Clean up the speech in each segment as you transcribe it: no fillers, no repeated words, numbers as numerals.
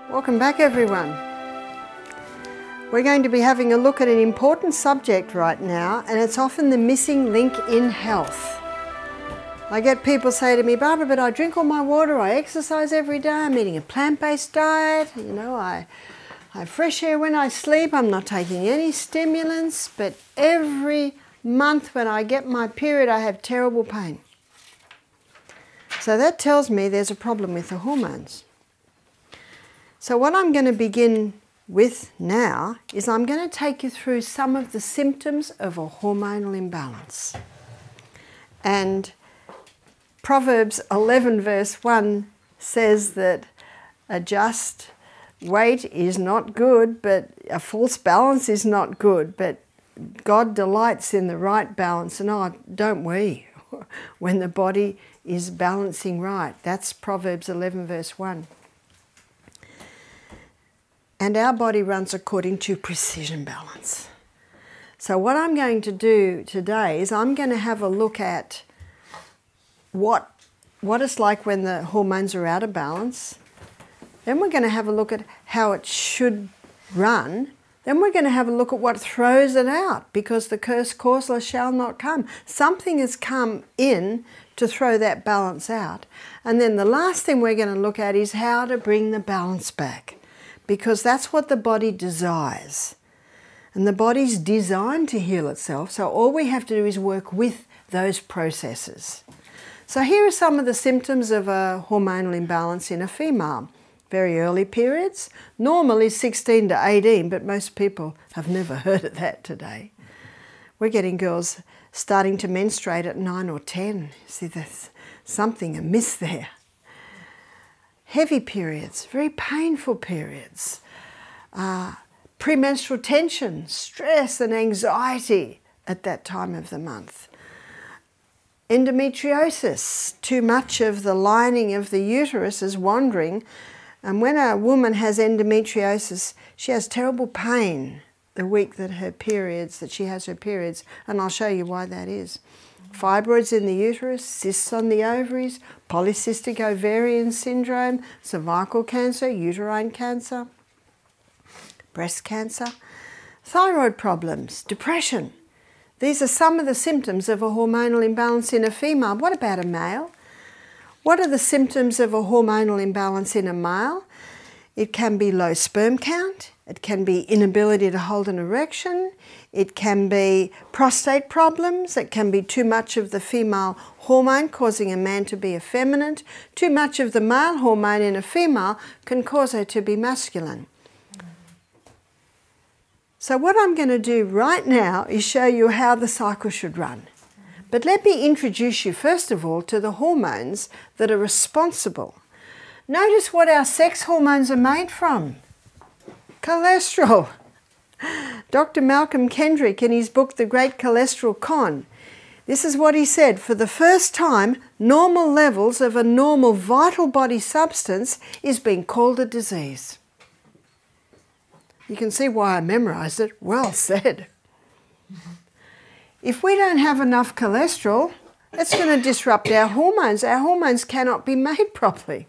Welcome back, everyone. We're going to be having a look at an important subject right now, and it's often the missing link in health. I get people say to me, Barbara, but I drink all my water, I exercise every day, I'm eating a plant-based diet, I have fresh air when I sleep, I'm not taking any stimulants, but every month when I get my period I have terrible pain. So that tells me there's a problem with the hormones. So what I'm going to begin with now is I'm going to take you through some of the symptoms of a hormonal imbalance. And Proverbs 11 verse 1 says that a just weight is not good, but a false balance is not good, but God delights in the right balance, and oh, don't we, when the body is balancing right. That's Proverbs 11 verse 1. And our body runs according to precision balance. So what I'm going to do today is I'm going to have a look at what it's like when the hormones are out of balance. Then we're going to have a look at how it should run. Then we're going to have a look at what throws it out, because the curse causeless shall not come. Something has come in to throw that balance out. And then the last thing we're going to look at is how to bring the balance back, because that's what the body desires. And the body's designed to heal itself, so all we have to do is work with those processes. So here are some of the symptoms of a hormonal imbalance in a female. Very early periods. Normal is 16 to 18, but most people have never heard of that today. We're getting girls starting to menstruate at 9 or 10. See, there's something amiss there. Heavy periods, very painful periods. Premenstrual tension, stress and anxiety at that time of the month. Endometriosis, too much of the lining of the uterus is wandering. And when a woman has endometriosis, she has terrible pain the week that she has her periods, and I'll show you why that is. Fibroids in the uterus, cysts on the ovaries, polycystic ovarian syndrome, cervical cancer, uterine cancer, breast cancer, thyroid problems, depression. These are some of the symptoms of a hormonal imbalance in a female. What about a male? What are the symptoms of a hormonal imbalance in a male? It can be low sperm count, it can be inability to hold an erection, it can be prostate problems, it can be too much of the female hormone causing a man to be effeminate, too much of the male hormone in a female can cause her to be masculine. So what I'm going to do right now is show you how the cycle should run. But let me introduce you first of all to the hormones that are responsible. Notice what our sex hormones are made from. Cholesterol. Dr. Malcolm Kendrick, in his book The Great Cholesterol Con, this is what he said: for the first time, normal levels of a normal vital body substance is being called a disease. You can see why I memorized it. Well said. If we don't have enough cholesterol, it's going to disrupt our hormones. Our hormones cannot be made properly.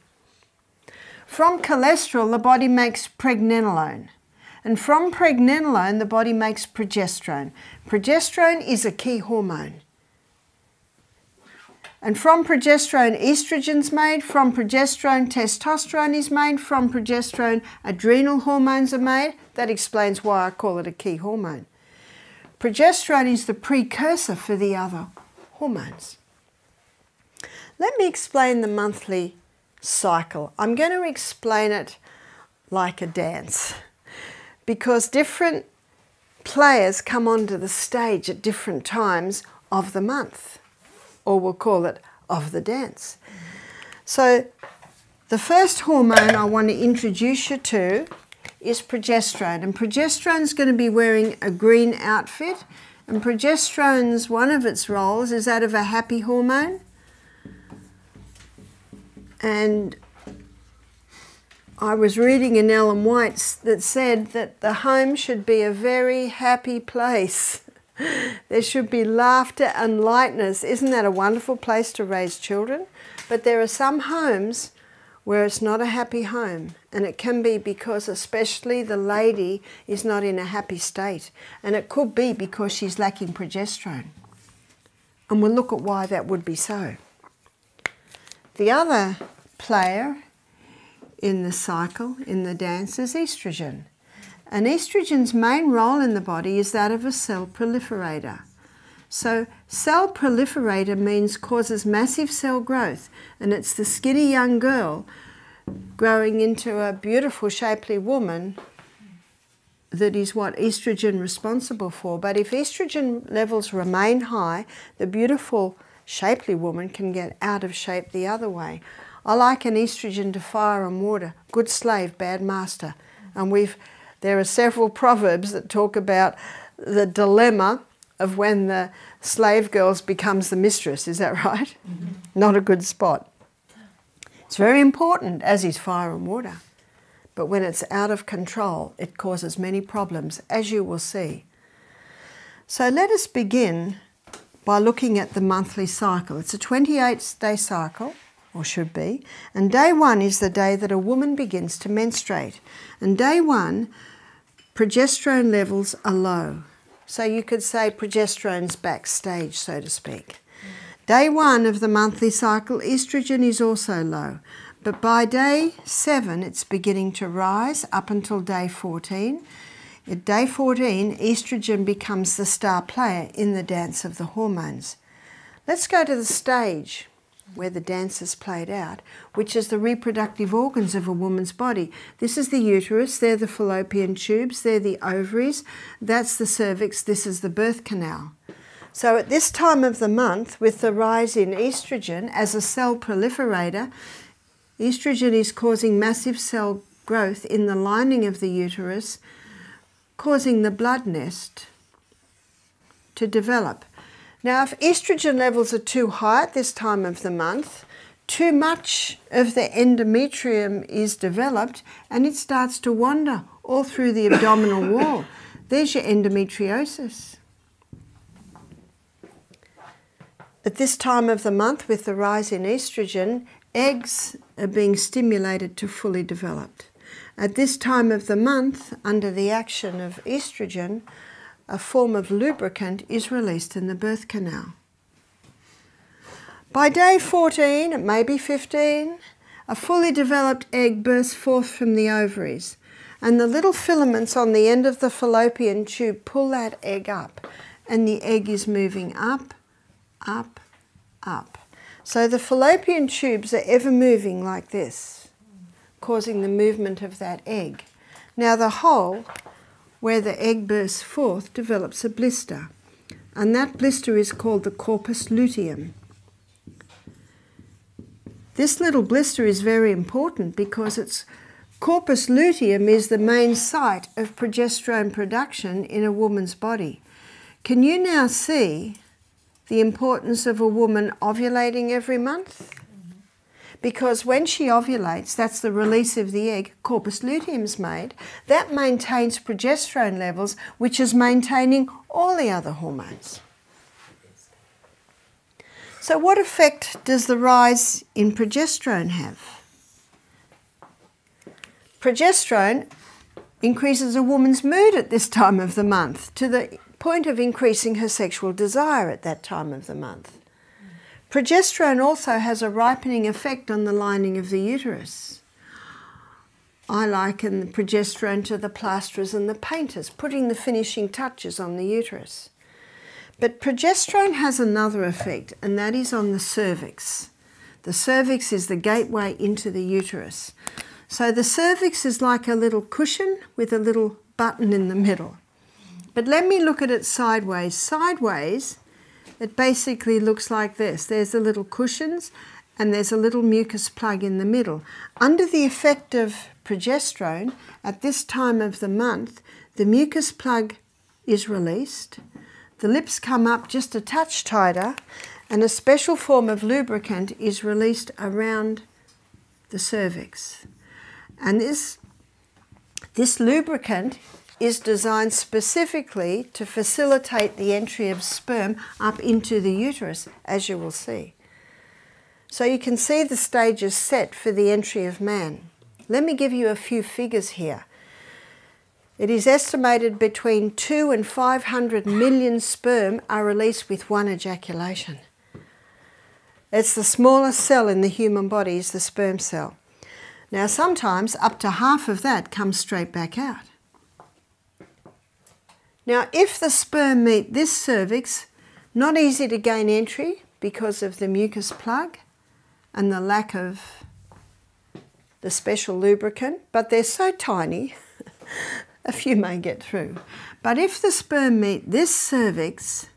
From cholesterol, the body makes pregnenolone. And from pregnenolone, the body makes progesterone. Progesterone is a key hormone. And from progesterone, estrogen's made. From progesterone, testosterone is made. From progesterone, adrenal hormones are made. That explains why I call it a key hormone. Progesterone is the precursor for the other hormones. Let me explain the monthly cycle. I'm going to explain it like a dance, because different players come onto the stage at different times of the month, or we'll call it of the dance. So the first hormone I want to introduce you to is progesterone, and progesterone is going to be wearing a green outfit, and progesterone's one of its roles is that of a happy hormone. And I was reading in Ellen White's that said that the home should be a very happy place. There should be laughter and lightness. Isn't that a wonderful place to raise children? But there are some homes where it's not a happy home. And it can be because especially the lady is not in a happy state. And it could be because she's lacking progesterone. And we'll look at why that would be so. The other player in the cycle, in the dance, is estrogen. And estrogen's main role in the body is that of a cell proliferator. So cell proliferator means causes massive cell growth, and it's the skinny young girl growing into a beautiful shapely woman that is what estrogen is responsible for. But if estrogen levels remain high, the beautiful shapely woman can get out of shape the other way. I liken estrogen to fire and water, good slave, bad master. And there are several proverbs that talk about the dilemma of when the slave girl becomes the mistress. Is that right? Mm-hmm. Not a good spot. It's very important, as is fire and water. But when it's out of control, it causes many problems, as you will see. So let us begin by looking at the monthly cycle. It's a 28-day cycle, or should be, and day 1 is the day that a woman begins to menstruate. And day 1, progesterone levels are low. So you could say progesterone's backstage, so to speak. Day 1 of the monthly cycle, estrogen is also low. But by day 7, it's beginning to rise up until day 14. At day 14, estrogen becomes the star player in the dance of the hormones. Let's go to the stage where the dance is played out, which is the reproductive organs of a woman's body. This is the uterus, they're the fallopian tubes, they're the ovaries, that's the cervix, this is the birth canal. So at this time of the month, with the rise in estrogen as a cell proliferator, estrogen is causing massive cell growth in the lining of the uterus, causing the blood nest to develop. Now, if estrogen levels are too high at this time of the month, too much of the endometrium is developed and it starts to wander all through the abdominal wall. There's your endometriosis. At this time of the month, with the rise in estrogen, eggs are being stimulated to fully develop. At this time of the month, under the action of estrogen, a form of lubricant is released in the birth canal. By day 14, it may be 15, a fully developed egg bursts forth from the ovaries, and the little filaments on the end of the fallopian tube pull that egg up, and the egg is moving up, up, up. So the fallopian tubes are ever moving like this, causing the movement of that egg. Now the hole where the egg bursts forth develops a blister, and that blister is called the corpus luteum. This little blister is very important because its corpus luteum is the main site of progesterone production in a woman's body. Can you now see the importance of a woman ovulating every month? Because when she ovulates, that's the release of the egg, corpus luteum's made. That maintains progesterone levels, which is maintaining all the other hormones. So what effect does the rise in progesterone have? Progesterone increases a woman's mood at this time of the month to the point of increasing her sexual desire at that time of the month. Progesterone also has a ripening effect on the lining of the uterus. I liken the progesterone to the plasterers and the painters, putting the finishing touches on the uterus. But progesterone has another effect, and that is on the cervix. The cervix is the gateway into the uterus. So the cervix is like a little cushion with a little button in the middle. But let me look at it sideways. Sideways, it basically looks like this. There's the little cushions and there's a little mucus plug in the middle. Under the effect of progesterone, at this time of the month, the mucus plug is released, the lips come up just a touch tighter, and a special form of lubricant is released around the cervix. And this lubricant is designed specifically to facilitate the entry of sperm up into the uterus, as you will see. So you can see the stages set for the entry of man. Let me give you a few figures here. It is estimated between 2 and 500 million sperm are released with one ejaculation. It's the smallest cell in the human body, is the sperm cell. Now sometimes up to half of that comes straight back out. Now if the sperm meet this cervix, not easy to gain entry because of the mucus plug and the lack of the special lubricant, but they're so tiny, a few may get through. But if the sperm meet this cervix,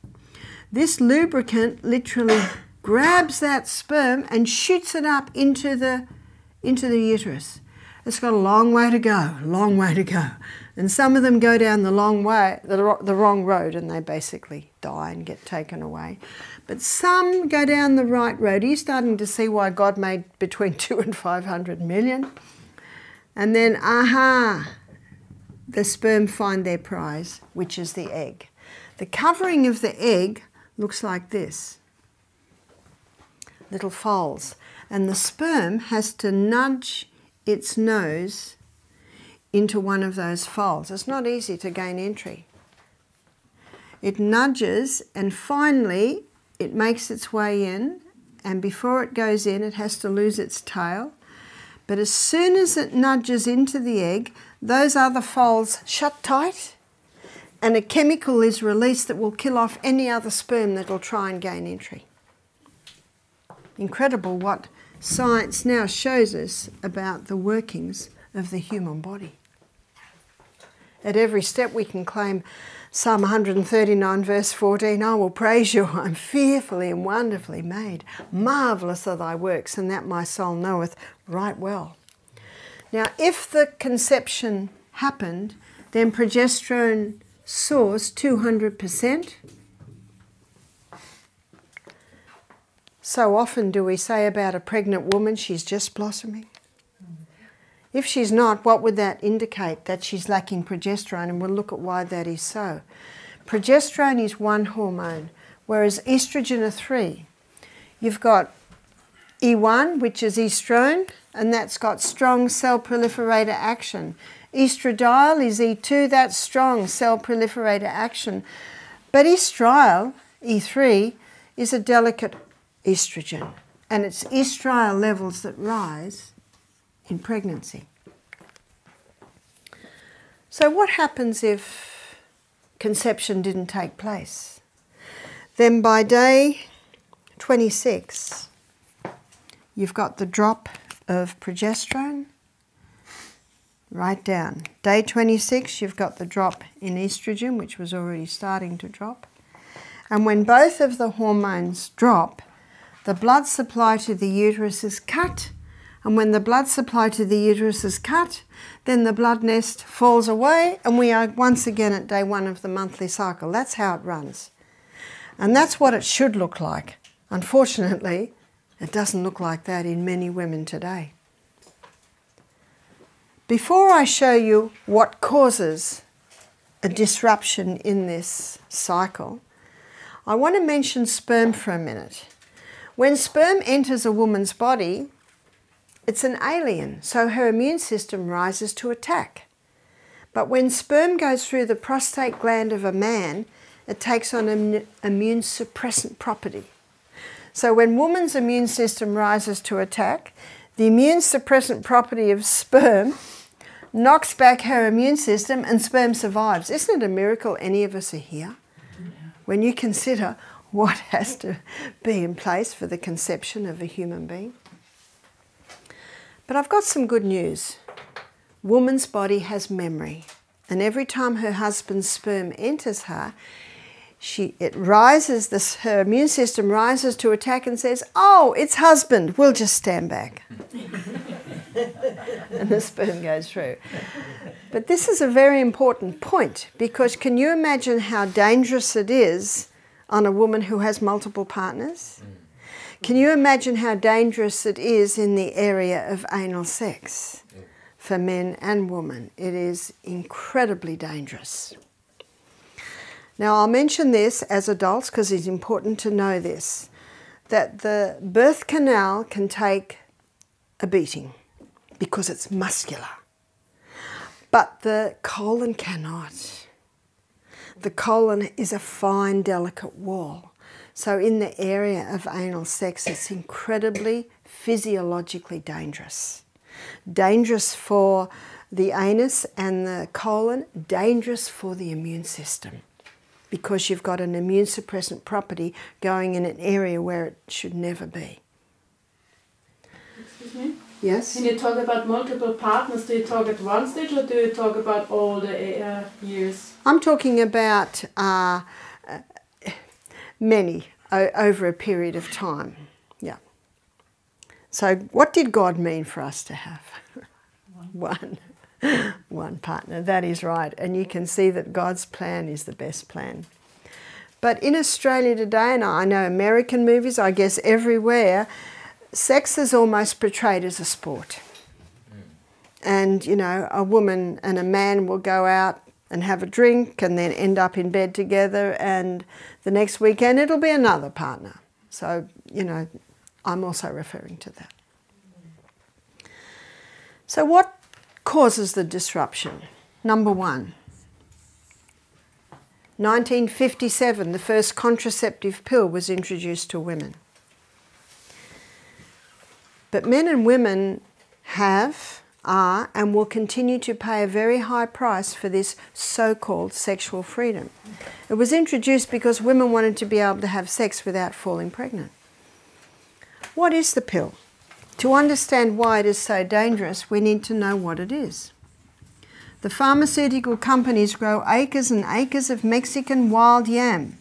this lubricant literally grabs that sperm and shoots it up into the uterus. It's got a long way to go, long way to go. And some of them go down the long way, the wrong road, and they basically die and get taken away. But some go down the right road. Are you starting to see why God made between 2 and 500 million? And then, the sperm find their prize, which is the egg. The covering of the egg looks like this. Little folds. And the sperm has to nudge its nose into one of those folds. It's not easy to gain entry. It nudges and finally it makes its way in, and before it goes in it has to lose its tail. But as soon as it nudges into the egg, those other folds shut tight and a chemical is released that will kill off any other sperm that will try and gain entry. Incredible what science now shows us about the workings of the human body. At every step we can claim Psalm 139 verse 14, I will praise you, I'm fearfully and wonderfully made. Marvellous are thy works, and that my soul knoweth right well. Now if the conception happened, then progesterone soars 200%. So often do we say about a pregnant woman, she's just blossoming. If she's not, what would that indicate? That she's lacking progesterone, and we'll look at why that is so. Progesterone is one hormone, whereas estrogen are three. You've got E1, which is estrone, and that's got strong cell proliferator action. Estradiol is E2, that's strong cell proliferator action. But estriol, E3, is a delicate estrogen, and it's estriol levels that rise in pregnancy. So what happens if conception didn't take place? Then by day 26, you've got the drop of progesterone. Write down. Day 26, you've got the drop in estrogen, which was already starting to drop. And when both of the hormones drop, the blood supply to the uterus is cut. And when the blood supply to the uterus is cut, then the blood nest falls away and we are once again at day 1 of the monthly cycle. That's how it runs. And that's what it should look like. Unfortunately, it doesn't look like that in many women today. Before I show you what causes a disruption in this cycle, I want to mention sperm for a minute. When sperm enters a woman's body, it's an alien, so her immune system rises to attack. But when sperm goes through the prostate gland of a man, it takes on an immune suppressant property. So when woman's immune system rises to attack, the immune suppressant property of sperm knocks back her immune system and sperm survives. Isn't it a miracle any of us are here? When you consider what has to be in place for the conception of a human being. But I've got some good news. Woman's body has memory, and every time her husband's sperm enters her, her immune system rises to attack and says, oh, it's husband, we'll just stand back. And the sperm goes through. But this is a very important point, because can you imagine how dangerous it is on a woman who has multiple partners? Can you imagine how dangerous it is in the area of anal sex for men and women? It is incredibly dangerous. Now I'll mention this as adults because it's important to know this. that the birth canal can take a beating because it's muscular. But the colon cannot. The colon is a fine, delicate wall. So in the area of anal sex, it's incredibly physiologically dangerous. Dangerous for the anus and the colon, dangerous for the immune system, because you've got an immune suppressant property going in an area where it should never be. Excuse me? Yes? When you talk about multiple partners, do you talk at one stage or do you talk about all the years? I'm talking about many over a period of time. Yeah. So what did God mean for us to have? One partner, that is right. And you can see that God's plan is the best plan. But in Australia today, and I know American movies, I guess everywhere, sex is almost portrayed as a sport. And, you know, a woman and a man will go out and have a drink and then end up in bed together, and the next weekend it'll be another partner. So, you know, I'm also referring to that. So what causes the disruption? Number one, 1957, the first contraceptive pill was introduced to women. But men and women are, and will continue to pay a very high price for this so-called sexual freedom. It was introduced because women wanted to be able to have sex without falling pregnant. What is the pill? To understand why it is so dangerous, we need to know what it is. The pharmaceutical companies grow acres and acres of Mexican wild yam.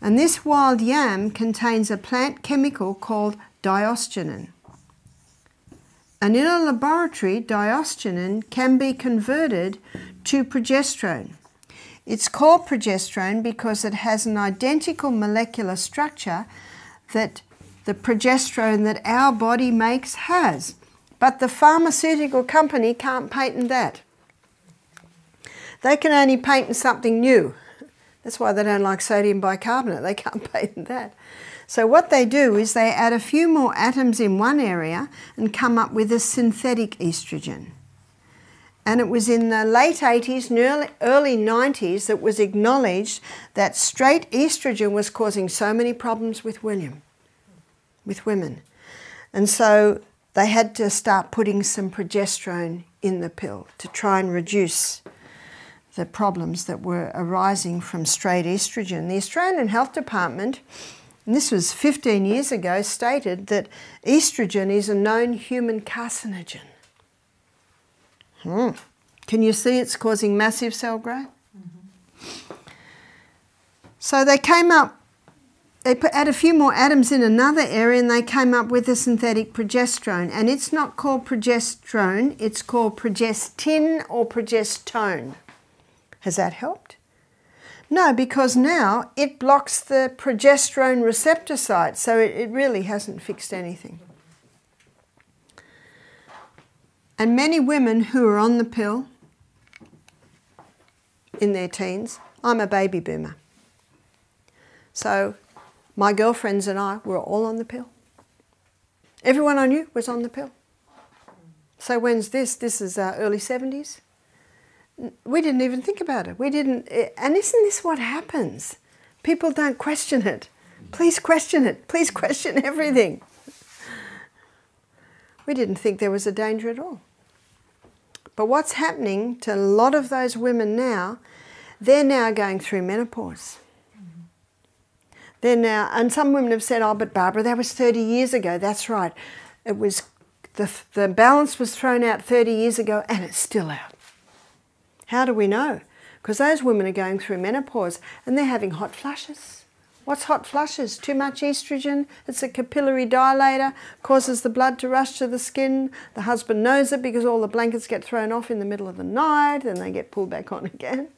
And this wild yam contains a plant chemical called diosgenin. And in a laboratory, diosgenin can be converted to progesterone. It's called progesterone because it has an identical molecular structure that the progesterone that our body makes has. But the pharmaceutical company can't patent that. They can only patent something new. That's why they don't like sodium bicarbonate. They can't patent that. So what they do is they add a few more atoms in one area and come up with a synthetic estrogen. And it was in the late 80s and early 90s that was acknowledged that straight estrogen was causing so many problems with women. And so they had to start putting some progesterone in the pill to try and reduce the problems that were arising from straight estrogen. The Australian Health Department, and this was 15 years ago, stated that estrogen is a known human carcinogen. Can you see it's causing massive cell growth? So they came up, they add a few more atoms in another area and they came up with a synthetic progesterone. And it's not called progesterone, it's called progestin or progestone. Has that helped? No, because now it blocks the progesterone receptor site, so it really hasn't fixed anything. And many women who are on the pill in their teens, I'm a baby boomer. So my girlfriends and I were all on the pill. Everyone I knew was on the pill. So when's this? This is early 70s. We didn't even think about it. We didn't, and isn't this what happens? People don't question it. Please question it. Please question everything. We didn't think there was a danger at all. But what's happening to a lot of those women now, they're now going through menopause. They're now, and some women have said, oh, but Barbara, that was 30 years ago. That's right. It was, the balance was thrown out 30 years ago and it's still out. How do we know? Because those women are going through menopause and they're having hot flushes. What's hot flushes? Too much estrogen. It's a capillary dilator, causes the blood to rush to the skin. The husband knows it because all the blankets get thrown off in the middle of the night and they get pulled back on again.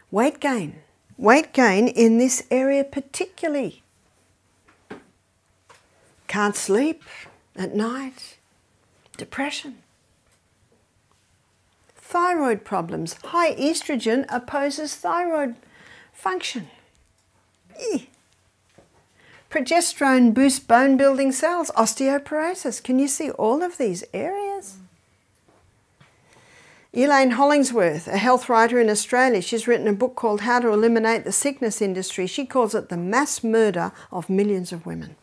Weight gain. Weight gain in this area particularly. Can't sleep at night. Depression. Thyroid problems. High estrogen opposes thyroid function. Progesterone boosts bone building cells, osteoporosis. Can you see all of these areas? Elaine Hollingsworth, a health writer in Australia, she's written a book called How to Eliminate the Sickness Industry. She calls it the mass murder of millions of women.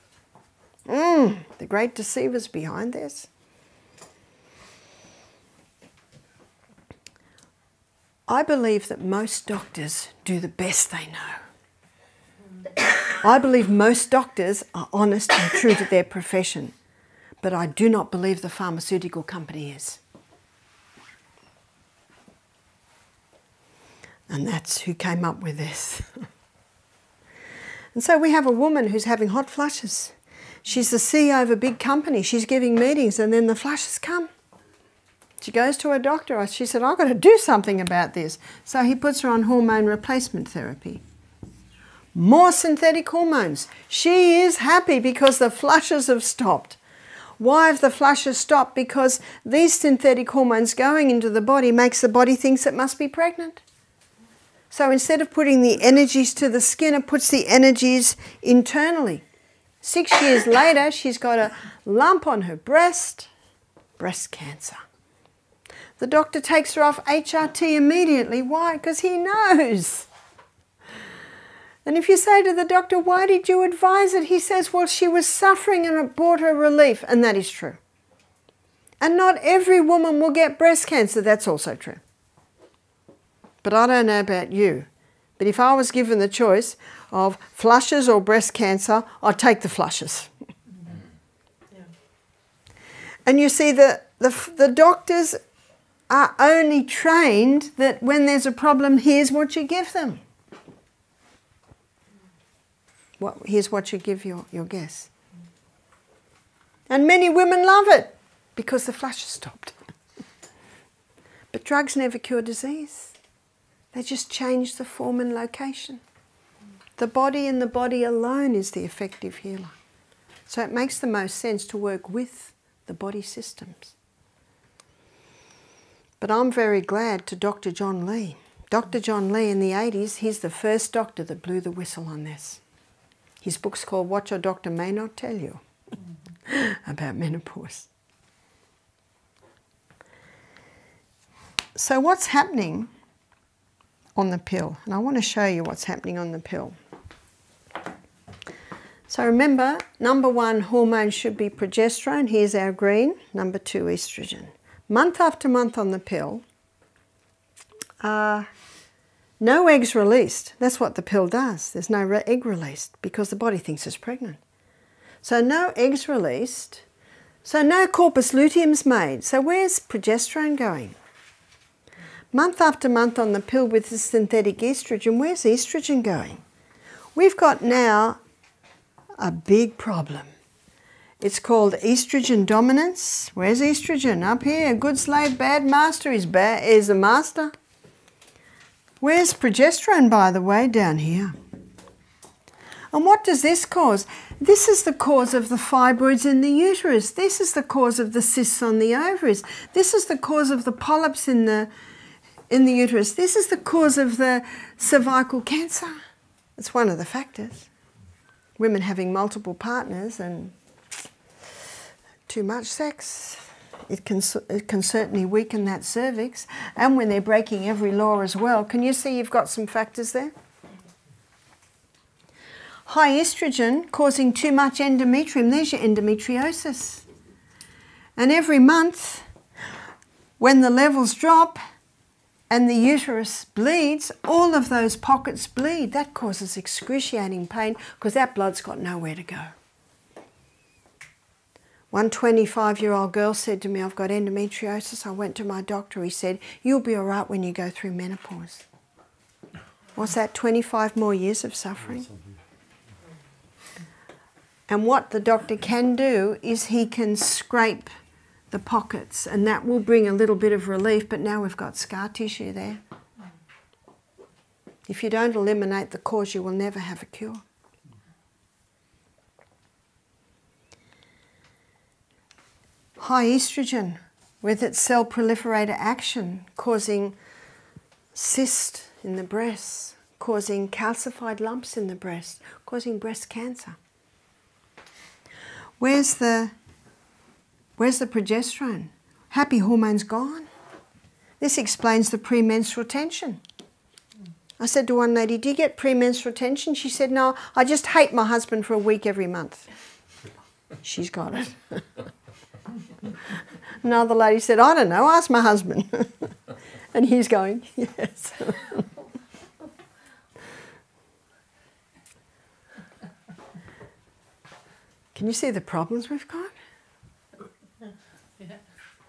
The great deceivers behind this. I believe that most doctors do the best they know. I believe most doctors are honest and true to their profession, but I do not believe the pharmaceutical company is. And that's who came up with this. And so we have a woman who's having hot flushes. She's the CEO of a big company. She's giving meetings and then the flushes come. She goes to her doctor. She said, I've got to do something about this. So he puts her on hormone replacement therapy. More synthetic hormones. She is happy because the flushes have stopped. Why have the flushes stopped? Because these synthetic hormones going into the body makes the body think it must be pregnant. So instead of putting the energies to the skin, it puts the energies internally. 6 years later, she's got a lump on her breast cancer. The doctor takes her off HRT immediately. Why? Because he knows. And if you say to the doctor, why did you advise it? He says, well, she was suffering and it brought her relief. And that is true. And not every woman will get breast cancer. That's also true. But I don't know about you. But if I was given the choice of flushes or breast cancer, I'd take the flushes. Yeah. And you see, the doctors are only trained that when there's a problem, here's what you give them. Here's what you give your guest. And many women love it because the flushes stopped. But drugs never cure disease. They just change the form and location. The body and the body alone is the effective healer. So it makes the most sense to work with the body systems. But I'm very glad to Dr. John Lee. Dr. John Lee in the 80s, he's the first doctor that blew the whistle on this. His book's called What Your Doctor May Not Tell You about menopause. So what's happening on the pill? And I want to show you what's happening on the pill. So remember, number 1 hormone should be progesterone. Here's our green. Number 2, estrogen. Month after month on the pill, no eggs released. That's what the pill does. There's no egg released because the body thinks it's pregnant. So no eggs released. So no corpus luteum's made. So where's progesterone going? Month after month on the pill with the synthetic estrogen, where's estrogen going? We've got now a big problem. It's called estrogen dominance. Where's estrogen? Up here. Good slave, bad master is a master. Where's progesterone, by the way? Down here. And what does this cause? This is the cause of the fibroids in the uterus. This is the cause of the cysts on the ovaries. This is the cause of the polyps in the uterus. This is the cause of the cervical cancer. It's one of the factors. Women having multiple partners and too much sex. It can certainly weaken that cervix. And when they're breaking every law as well. Can you see you've got some factors there? High estrogen causing too much endometrium. There's your endometriosis. And every month, when the levels drop and the uterus bleeds, all of those pockets bleed. That causes excruciating pain because that blood's got nowhere to go. One 25-year-old girl said to me, I've got endometriosis. I went to my doctor. He said, you'll be all right when you go through menopause. What's that, 25 more years of suffering? And what the doctor can do is he can scrape the pockets and that will bring a little bit of relief, but now we've got scar tissue there. If you don't eliminate the cause, you will never have a cure. High estrogen, with its cell proliferator action, causing cyst in the breasts, causing calcified lumps in the breast, causing breast cancer. Where's the progesterone? Happy hormones gone. This explains the premenstrual tension. I said to one lady, do you get premenstrual tension? She said, no, I just hate my husband for a week every month. She's got it. Another lady said, I don't know, ask my husband. And he's going, yes. Can you see the problems we've got?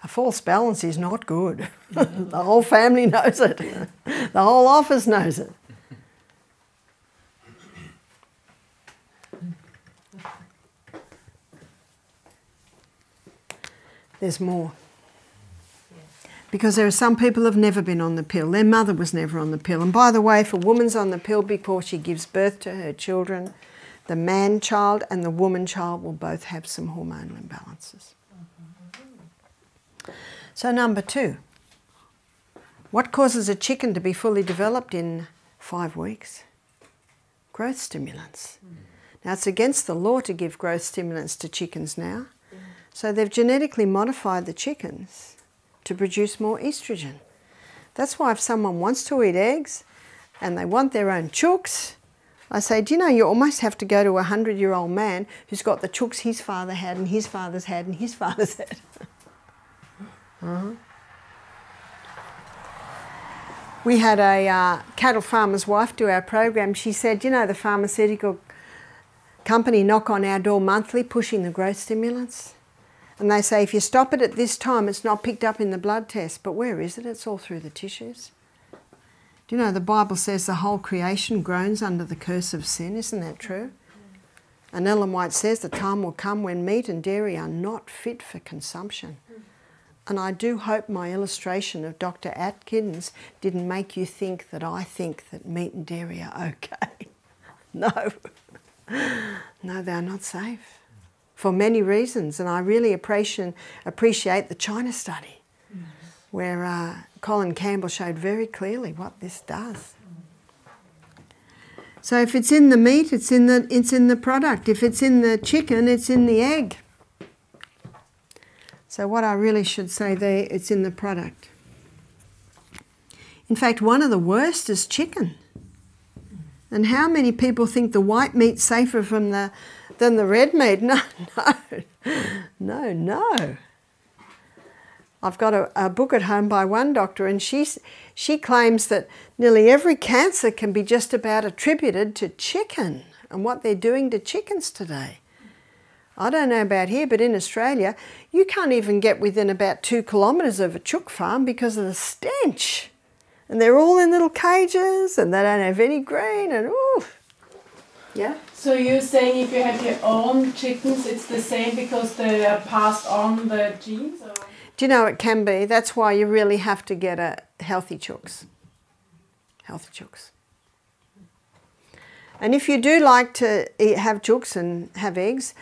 A false balance is not good. The whole family knows it. The whole office knows it. There's more. Because there are some people who have never been on the pill. Their mother was never on the pill. And by the way, if a woman's on the pill before she gives birth to her children, the man child and the woman child will both have some hormonal imbalances. So number 2, what causes a chicken to be fully developed in 5 weeks? Growth stimulants. Now it's against the law to give growth stimulants to chickens now. So they've genetically modified the chickens to produce more estrogen. That's why if someone wants to eat eggs and they want their own chooks, I say, do you know you almost have to go to a 100-year-old man who's got the chooks his father had and his father's had and his father's had. We had a cattle farmer's wife do our program. She said, you know, the pharmaceutical company knock on our door monthly pushing the growth stimulants. And they say, if you stop it at this time, it's not picked up in the blood test. But where is it? It's all through the tissues. Do you know the Bible says the whole creation groans under the curse of sin? Isn't that true? And Ellen White says the time will come when meat and dairy are not fit for consumption. And I do hope my illustration of Dr. Atkins didn't make you think that I think that meat and dairy are okay. No. No, they're not safe. For many reasons. And I really appreciate the China study where Colin Campbell showed very clearly what this does. So if it's in the meat, it's in the product. If it's in the chicken, it's in the egg. So what I really should say there, it's in the product. In fact, one of the worst is chicken. And how many people think the white meat's safer than the red meat? No, no, no, no. I've got a book at home by one doctor, and she claims that nearly every cancer can be just about attributed to chicken and what they're doing to chickens today. I don't know about here, but in Australia, you can't even get within about 2 kilometres of a chook farm because of the stench. And they're all in little cages, and they don't have any green, and ooh. Yeah? So you're saying if you have your own chickens, it's the same because they are passed on the genes? Or? Do you know it can be? That's why you really have to get a healthy chooks. Healthy chooks. And if you do like to have chooks and have eggs,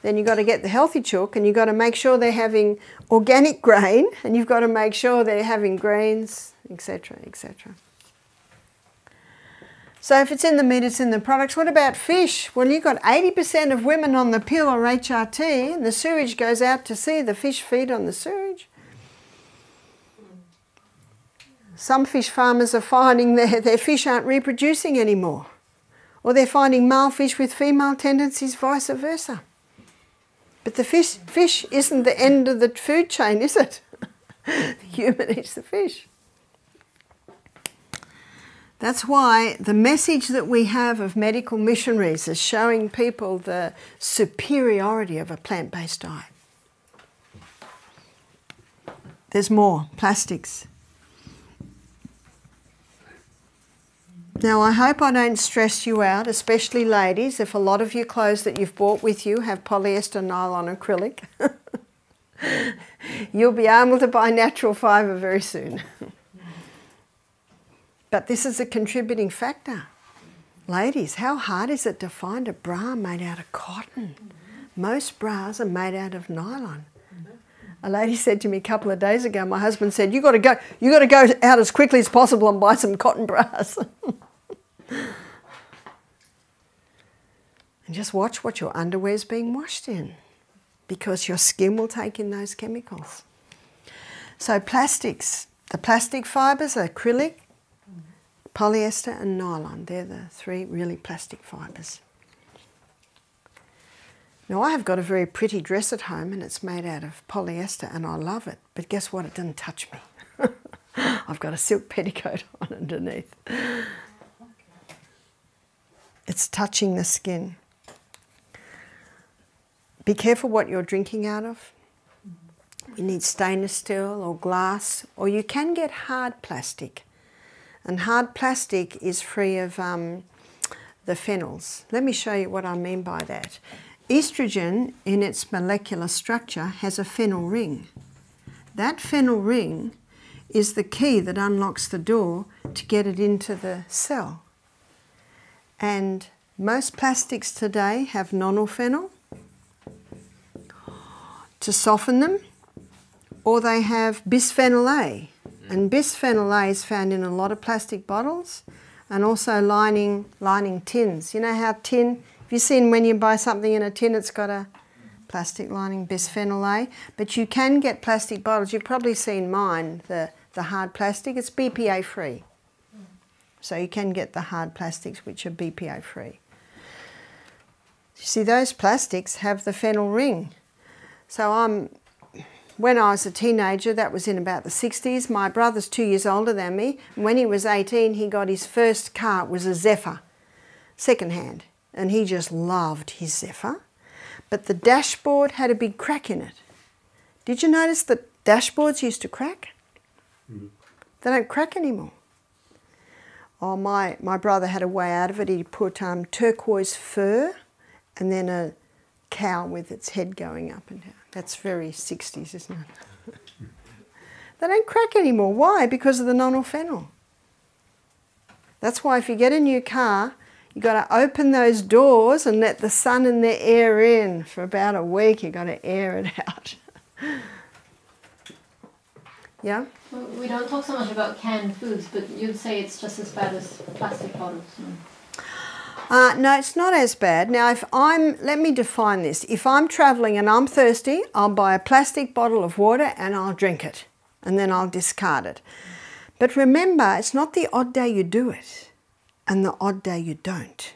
then you've got to get the healthy chook, and you've got to make sure they're having organic grain, and you've got to make sure they're having greens, etc., etc. So if it's in the meat, it's in the products. What about fish? Well, you've got 80% of women on the pill or HRT, and the sewage goes out to sea. The fish feed on the sewage. Some fish farmers are finding their fish aren't reproducing anymore. Or they're finding male fish with female tendencies, vice versa. But the fish isn't the end of the food chain, is it? The human eats the fish. That's why the message that we have of medical missionaries is showing people the superiority of a plant-based diet. There's more. Plastics. Now, I hope I don't stress you out, especially ladies, if a lot of your clothes that you've brought with you have polyester, nylon, acrylic. You'll be able to buy natural fibre very soon. But this is a contributing factor. Ladies, how hard is it to find a bra made out of cotton? Most bras are made out of nylon. A lady said to me a couple of days ago, my husband said, you got to go out as quickly as possible and buy some cotton bras. And just watch what your underwear's being washed in, because your skin will take in those chemicals. So plastics, the plastic fibres are acrylic, polyester and nylon. They're the three really plastic fibres. Now I have got a very pretty dress at home and it's made out of polyester and I love it. But guess what? It doesn't touch me. I've got a silk petticoat on underneath. It's touching the skin. Be careful what you're drinking out of. You need stainless steel or glass, or you can get hard plastic. And hard plastic is free of the phenols. Let me show you what I mean by that. Estrogen, in its molecular structure, has a phenyl ring. That phenyl ring is the key that unlocks the door to get it into the cell. And most plastics today have nonylphenol to soften them, or they have bisphenol A. And bisphenol A is found in a lot of plastic bottles and also lining tins. You know how tin, have you seen when you buy something in a tin it's got a plastic lining, bisphenol A? But you can get plastic bottles. You've probably seen mine, the hard plastic. It's BPA free. So you can get the hard plastics which are BPA free. You see, those plastics have the phenyl ring. So when I was a teenager, that was in about the 60s, my brother's 2 years older than me. When he was 18, he got his first car. It was a Zephyr, second-hand, and he just loved his Zephyr. But the dashboard had a big crack in it. Did you notice that dashboards used to crack? Mm-hmm. They don't crack anymore. Oh, my brother had a way out of it. He put turquoise fur and then a cow with its head going up and down. That's very 60s, isn't it? They don't crack anymore. Why? Because of the nonylphenol. That's why if you get a new car, you've got to open those doors and let the sun and the air in for about a week. You've got to air it out. Yeah? Well, we don't talk so much about canned foods, but you'd say it's just as bad as plastic bottles. No, it's not as bad. Now, let me define this. If I'm travelling and I'm thirsty, I'll buy a plastic bottle of water and I'll drink it, and then I'll discard it. But remember, it's not the odd day you do it and the odd day you don't.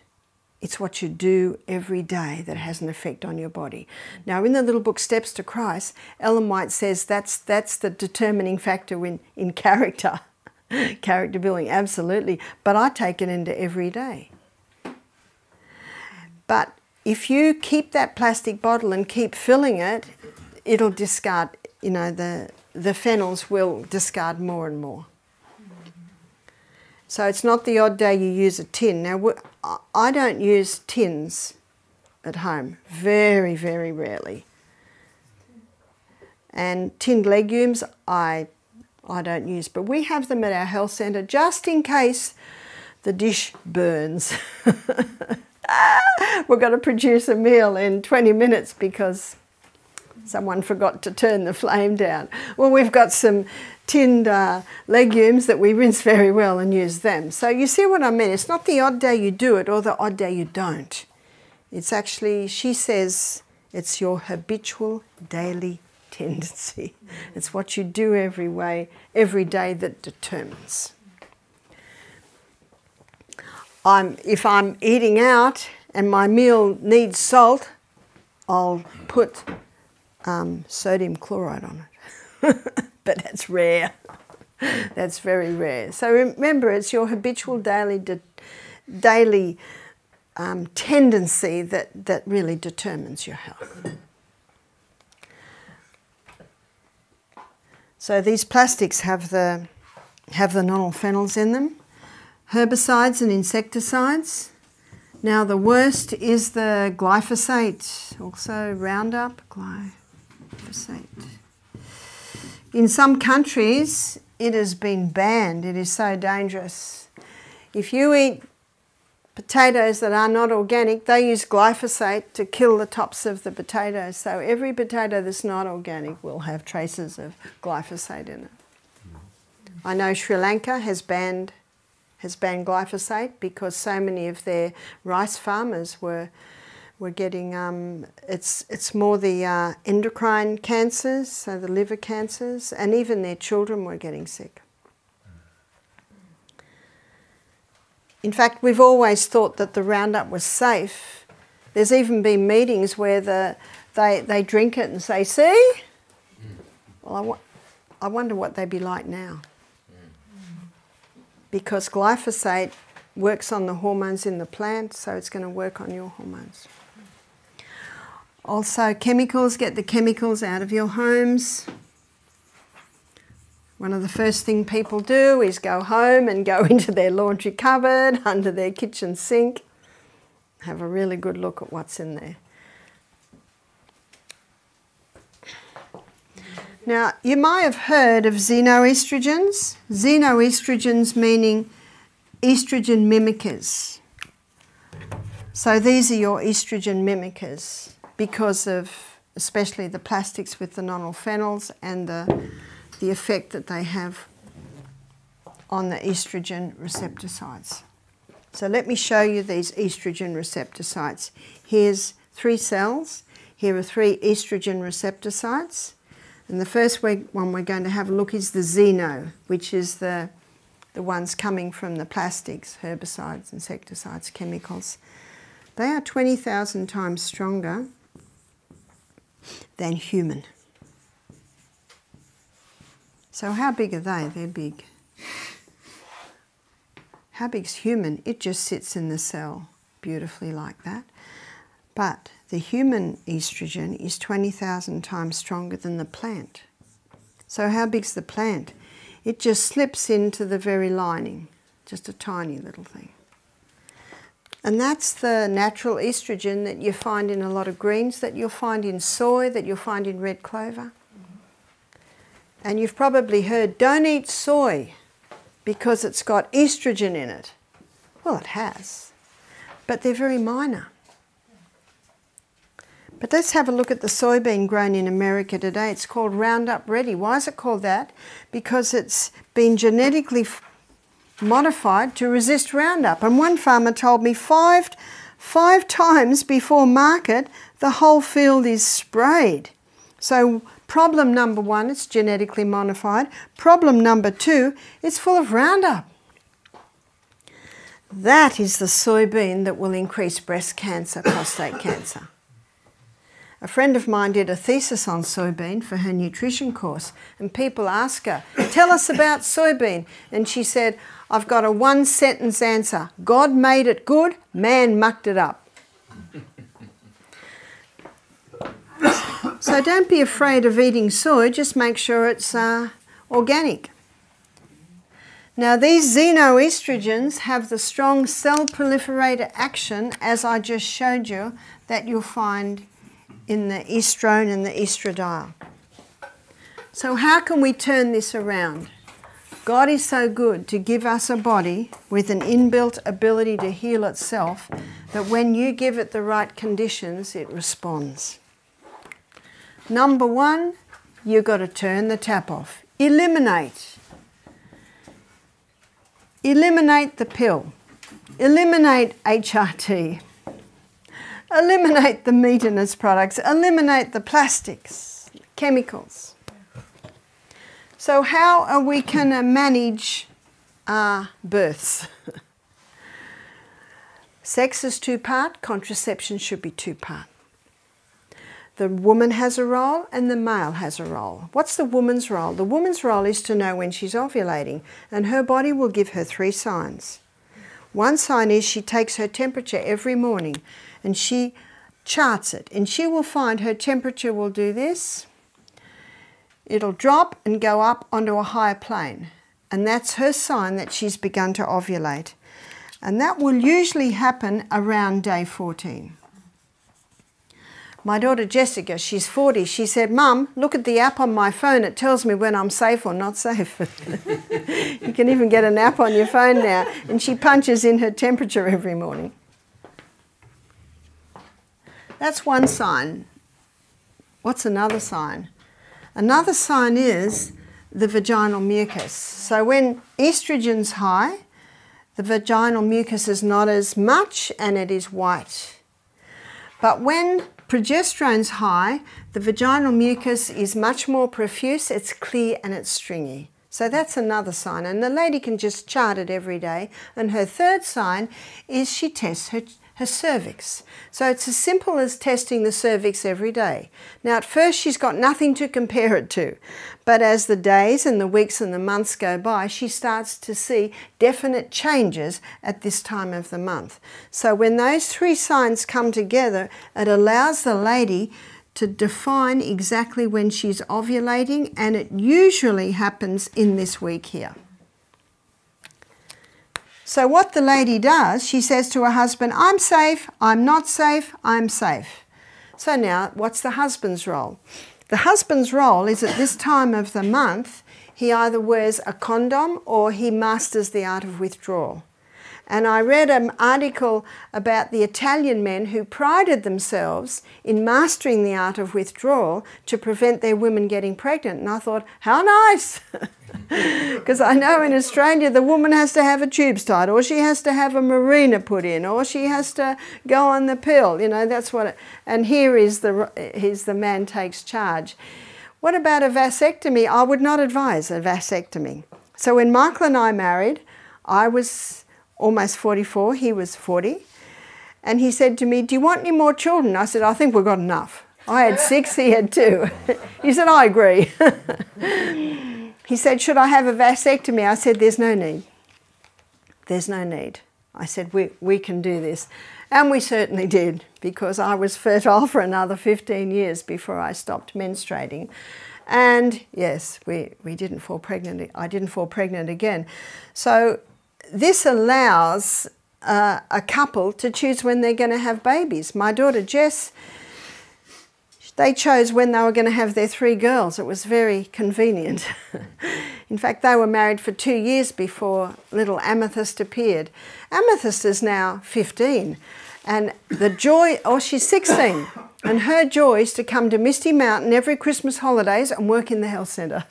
It's what you do every day that has an effect on your body. Now, in the little book Steps to Christ, Ellen White says that's the determining factor in character, character building, absolutely. But I take it into every day. But if you keep that plastic bottle and keep filling it, it'll discard, you know, the phenols will discard more and more. So it's not the odd day you use a tin. Now, I don't use tins at home, very, very rarely. And tinned legumes I don't use, but we have them at our health centre just in case the dish burns. We're going to produce a meal in 20 minutes because someone forgot to turn the flame down. Well, we've got some tinned legumes that we rinse very well and use them. So you see what I mean? It's not the odd day you do it or the odd day you don't. It's actually, she says, it's your habitual daily tendency. It's what you do every day that determines. If I'm eating out and my meal needs salt, I'll put sodium chloride on it. But that's rare. That's very rare. So remember, it's your habitual daily tendency that really determines your health. So these plastics have the nonylphenols in them. Herbicides and insecticides. Now the worst is the glyphosate, also Roundup, glyphosate. In some countries it has been banned. It is so dangerous. If you eat potatoes that are not organic, they use glyphosate to kill the tops of the potatoes. So every potato that's not organic will have traces of glyphosate in it. I know Sri Lanka has banned has banned glyphosate because so many of their rice farmers were getting, it's more the endocrine cancers, so the liver cancers, and even their children were getting sick. In fact, we've always thought that the Roundup was safe. There's even been meetings where they drink it and say, see? Well, I wonder what they'd be like now. Because glyphosate works on the hormones in the plant, so it's going to work on your hormones. Also, chemicals, get the chemicals out of your homes. One of the first things people do is go home and go into their laundry cupboard, under their kitchen sink. Have a really good look at what's in there. Now, you might have heard of xenoestrogens. Xenoestrogens meaning estrogen mimickers. So these are your estrogen mimickers because of especially the plastics with the nonylphenols and the effect that they have on the estrogen receptor sites. So let me show you these estrogen receptor sites. Here's 3 cells. Here are 3 estrogen receptor sites. And the first one we're going to have a look is the xeno, which is the ones coming from the plastics, herbicides, insecticides, chemicals. They are 20,000 times stronger than human. So how big are they? They're big. How big's human? It just sits in the cell beautifully like that. But the human estrogen is 20,000 times stronger than the plant. So how big's the plant? It just slips into the very lining, just a tiny little thing. And that's the natural estrogen that you find in a lot of greens, that you'll find in soy, that you'll find in red clover. And you've probably heard, don't eat soy because it's got estrogen in it. Well, it has, but they're very minor. But let's have a look at the soybean grown in America today. It's called Roundup Ready. Why is it called that? Because it's been genetically modified to resist Roundup. And one farmer told me five times before market, the whole field is sprayed. So problem number 1, it's genetically modified. Problem number 2, it's full of Roundup. That is the soybean that will increase breast cancer, prostate cancer. A friend of mine did a thesis on soybean for her nutrition course, and people ask her, tell us about soybean. And she said, I've got a 1-sentence answer. God made it good, man mucked it up. So don't be afraid of eating soy, just make sure it's organic. Now these xenoestrogens have the strong cell proliferator action, as I just showed you, that you'll find in the estrone and the estradiol. So how can we turn this around? God is so good to give us a body with an inbuilt ability to heal itself that when you give it the right conditions, it responds. Number 1, you've got to turn the tap off. Eliminate. Eliminate the pill. Eliminate HRT. Eliminate the meat and its products. Eliminate the plastics, chemicals. So how are we going to manage our births? Sex is 2-part, contraception should be 2-part. The woman has a role and the male has a role. What's the woman's role? The woman's role is to know when she's ovulating, and her body will give her 3 signs. One sign is she takes her temperature every morning and she charts it, and she will find her temperature will do this. It'll drop and go up onto a higher plane, and that's her sign that she's begun to ovulate. And that will usually happen around day 14. My daughter Jessica, she's 40, she said, Mum, look at the app on my phone, it tells me when I'm safe or not safe. You can even get an app on your phone now, and she punches in her temperature every morning. That's one sign. What's another sign? Another sign is the vaginal mucus. So when estrogen's high, the vaginal mucus is not as much and it is white. But when progesterone's high, the vaginal mucus is much more profuse, it's clear and it's stringy. So that's another sign, and the lady can just chart it every day. And her third sign is she tests her cervix. So it's as simple as testing the cervix every day. Now at first she's got nothing to compare it to, but as the days and the weeks and the months go by, she starts to see definite changes at this time of the month. So when those three signs come together, it allows the lady to define exactly when she's ovulating, and it usually happens in this week here. So what the lady does, she says to her husband, I'm safe, I'm not safe, I'm safe. So now, what's the husband's role? The husband's role is at this time of the month, he either wears a condom or he masters the art of withdrawal. And I read an article about the Italian men who prided themselves in mastering the art of withdrawal to prevent their women getting pregnant. And I thought, how nice! Because I know in Australia the woman has to have a tubes tied, or she has to have a marina put in, or she has to go on the pill. You know, that's what and here is the man takes charge. What about a vasectomy? I would not advise a vasectomy. So when Michael and I married, I was almost 44, he was 40, and he said to me, do you want any more children? I said, I think we've got enough. I had 6, he had 2. He said, I agree. He said, should I have a vasectomy? I said, there's no need. There's no need. I said, we can do this. And we certainly did, because I was fertile for another 15 years before I stopped menstruating. And yes, we didn't fall pregnant. I didn't fall pregnant again. So this allows a couple to choose when they're going to have babies. My daughter Jess, they chose when they were going to have their 3 girls. It was very convenient. In fact, they were married for 2 years before little Amethyst appeared. Amethyst is now 15, and the joy, or she's 16, and her joy is to come to Misty Mountain every Christmas holidays and work in the health centre.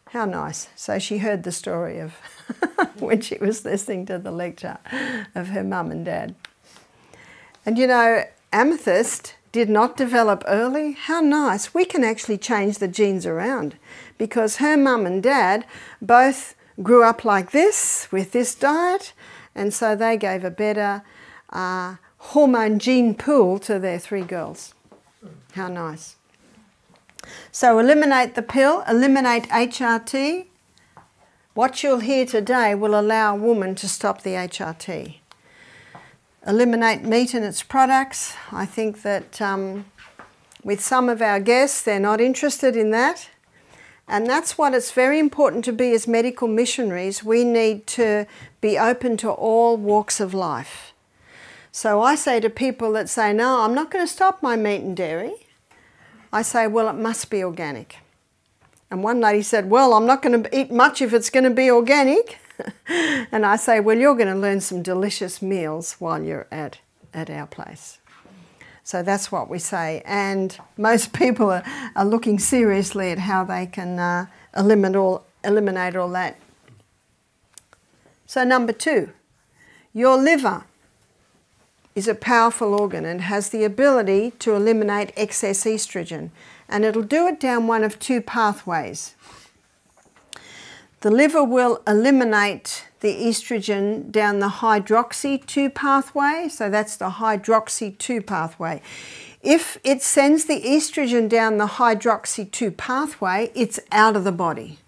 How nice. So she heard the story of when she was listening to the lecture of her mum and dad. And you know, Amethyst did not develop early. How nice. We can actually change the genes around, because her mum and dad both grew up like this, with this diet, and so they gave a better hormone gene pool to their 3 girls. How nice. So eliminate the pill, eliminate HRT. What you'll hear today will allow a woman to stop the HRT. Eliminate meat and its products. I think that with some of our guests, they're not interested in that. And that's what it's very important to be as medical missionaries. We need to be open to all walks of life. So I say to people that say, no, I'm not going to stop my meat and dairy. I say, well, it must be organic. And one lady said, well, I'm not going to eat much if it's going to be organic. And I say, well, you're going to learn some delicious meals while you're at our place. So that's what we say. And most people are looking seriously at how they can eliminate all that. So number 2, your liver is a powerful organ and has the ability to eliminate excess estrogen. And it'll do it down one of 2 pathways. The liver will eliminate the estrogen down the hydroxy 2 pathway. So that's the hydroxy 2 pathway. If it sends the estrogen down the hydroxy 2 pathway, it's out of the body.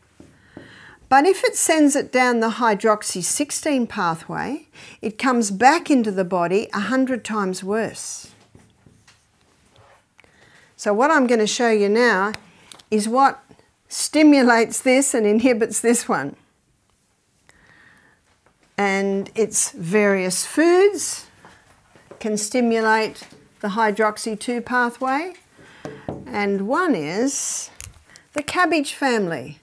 But if it sends it down the hydroxy 16 pathway, it comes back into the body 100 times worse. So what I'm going to show you now is what stimulates this and inhibits this one. And it's various foods can stimulate the hydroxy 2 pathway. And one is the cabbage family.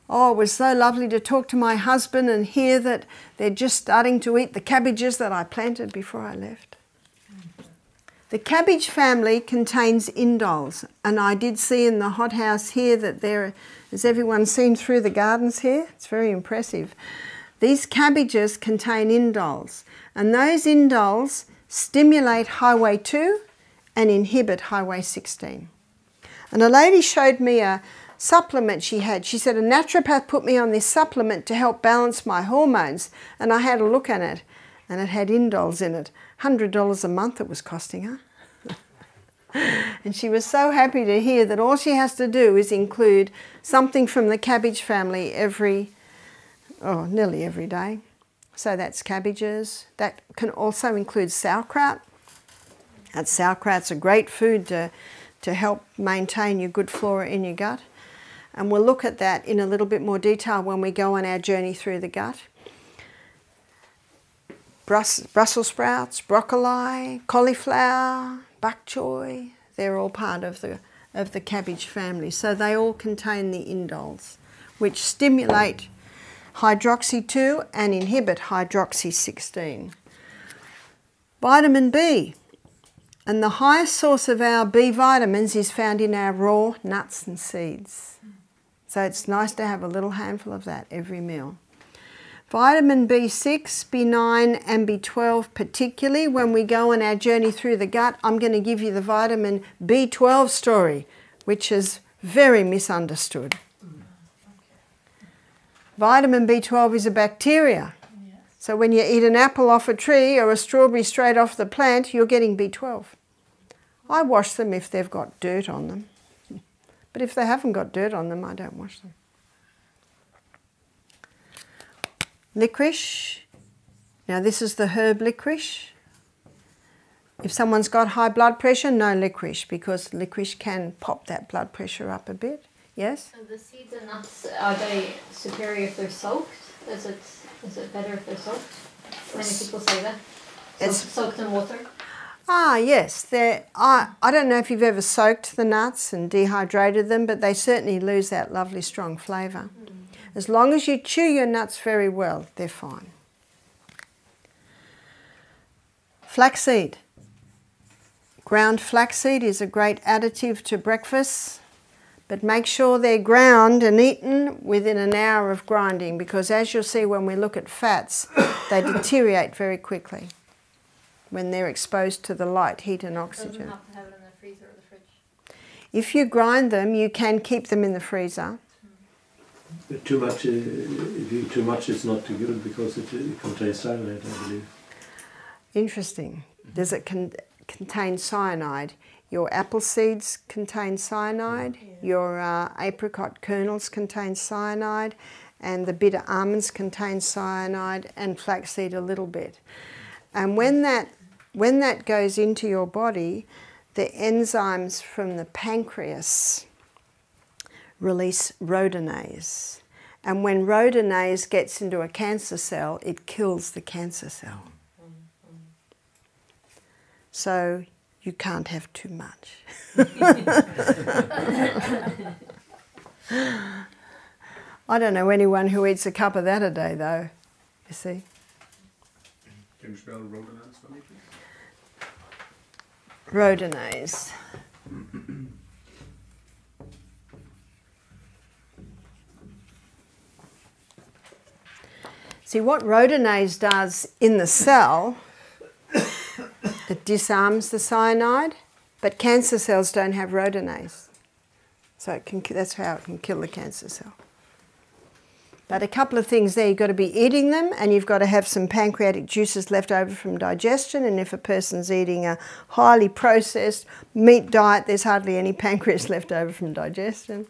Oh, it was so lovely to talk to my husband and hear that they're just starting to eat the cabbages that I planted before I left. The cabbage family contains indoles, and I did see in the hothouse here that there, has everyone seen through the gardens here? It's very impressive. These cabbages contain indoles, and those indoles stimulate highway 2 and inhibit highway 16. And a lady showed me a supplement she had. She said a naturopath put me on this supplement to help balance my hormones, and I had a look at it, and it had indoles in it. $100 a month it was costing her. And she was so happy to hear that all she has to do is include something from the cabbage family nearly every day. So that's cabbages. That can also include sauerkraut. And sauerkraut's a great food to help maintain your good flora in your gut. And we'll look at that in a little bit more detail when we go on our journey through the gut. Brussels sprouts, broccoli, cauliflower, bok choy, they're all part of the cabbage family. So they all contain the indoles, which stimulate hydroxy 2 and inhibit hydroxy 16. Vitamin B. And the highest source of our B vitamins is found in our raw nuts and seeds. So it's nice to have a little handful of that every meal. Vitamin B6, B9 and B12 particularly. When we go on our journey through the gut, I'm going to give you the vitamin B12 story, which is very misunderstood. Vitamin B12 is a bacteria. So when you eat an apple off a tree or a strawberry straight off the plant, you're getting B12. I wash them if they've got dirt on them. But if they haven't got dirt on them, I don't wash them. Licorice. Now this is the herb licorice. If someone's got high blood pressure, no licorice, because licorice can pop that blood pressure up a bit. Yes? So the seeds and nuts, are they superior if they're soaked? Is it better if they're soaked? Many people say that. Soaked in water? Ah, yes. I don't know if you've ever soaked the nuts and dehydrated them, but they certainly lose that lovely strong flavour. As long as you chew your nuts very well, they're fine. Flaxseed. Ground flaxseed is a great additive to breakfast, but make sure they're ground and eaten within an hour of grinding, because as you'll see when we look at fats, they deteriorate very quickly when they're exposed to the light, heat and oxygen. Doesn't have to have it in the freezer or the fridge. If you grind them, you can keep them in the freezer. But too much, if you eat too much, it's not too good because it contains cyanide, I believe. Interesting. Does it contain cyanide? Your apple seeds contain cyanide, your apricot kernels contain cyanide, and the bitter almonds contain cyanide, and flaxseed a little bit. And when that goes into your body, the enzymes from the pancreas release rhodonase. And when rhodonase gets into a cancer cell, it kills the cancer cell. So you can't have too much. I don't know anyone who eats a cup of that a day, though, you see. Can you spell rhodonase for me, please? Rhodonase. See, what rhodonase does in the cell, it disarms the cyanide, but cancer cells don't have rhodonase. So that's how it can kill the cancer cell. But a couple of things there, you've got to be eating them, and you've got to have some pancreatic juices left over from digestion, and if a person's eating a highly processed meat diet, there's hardly any pancreas left over from digestion.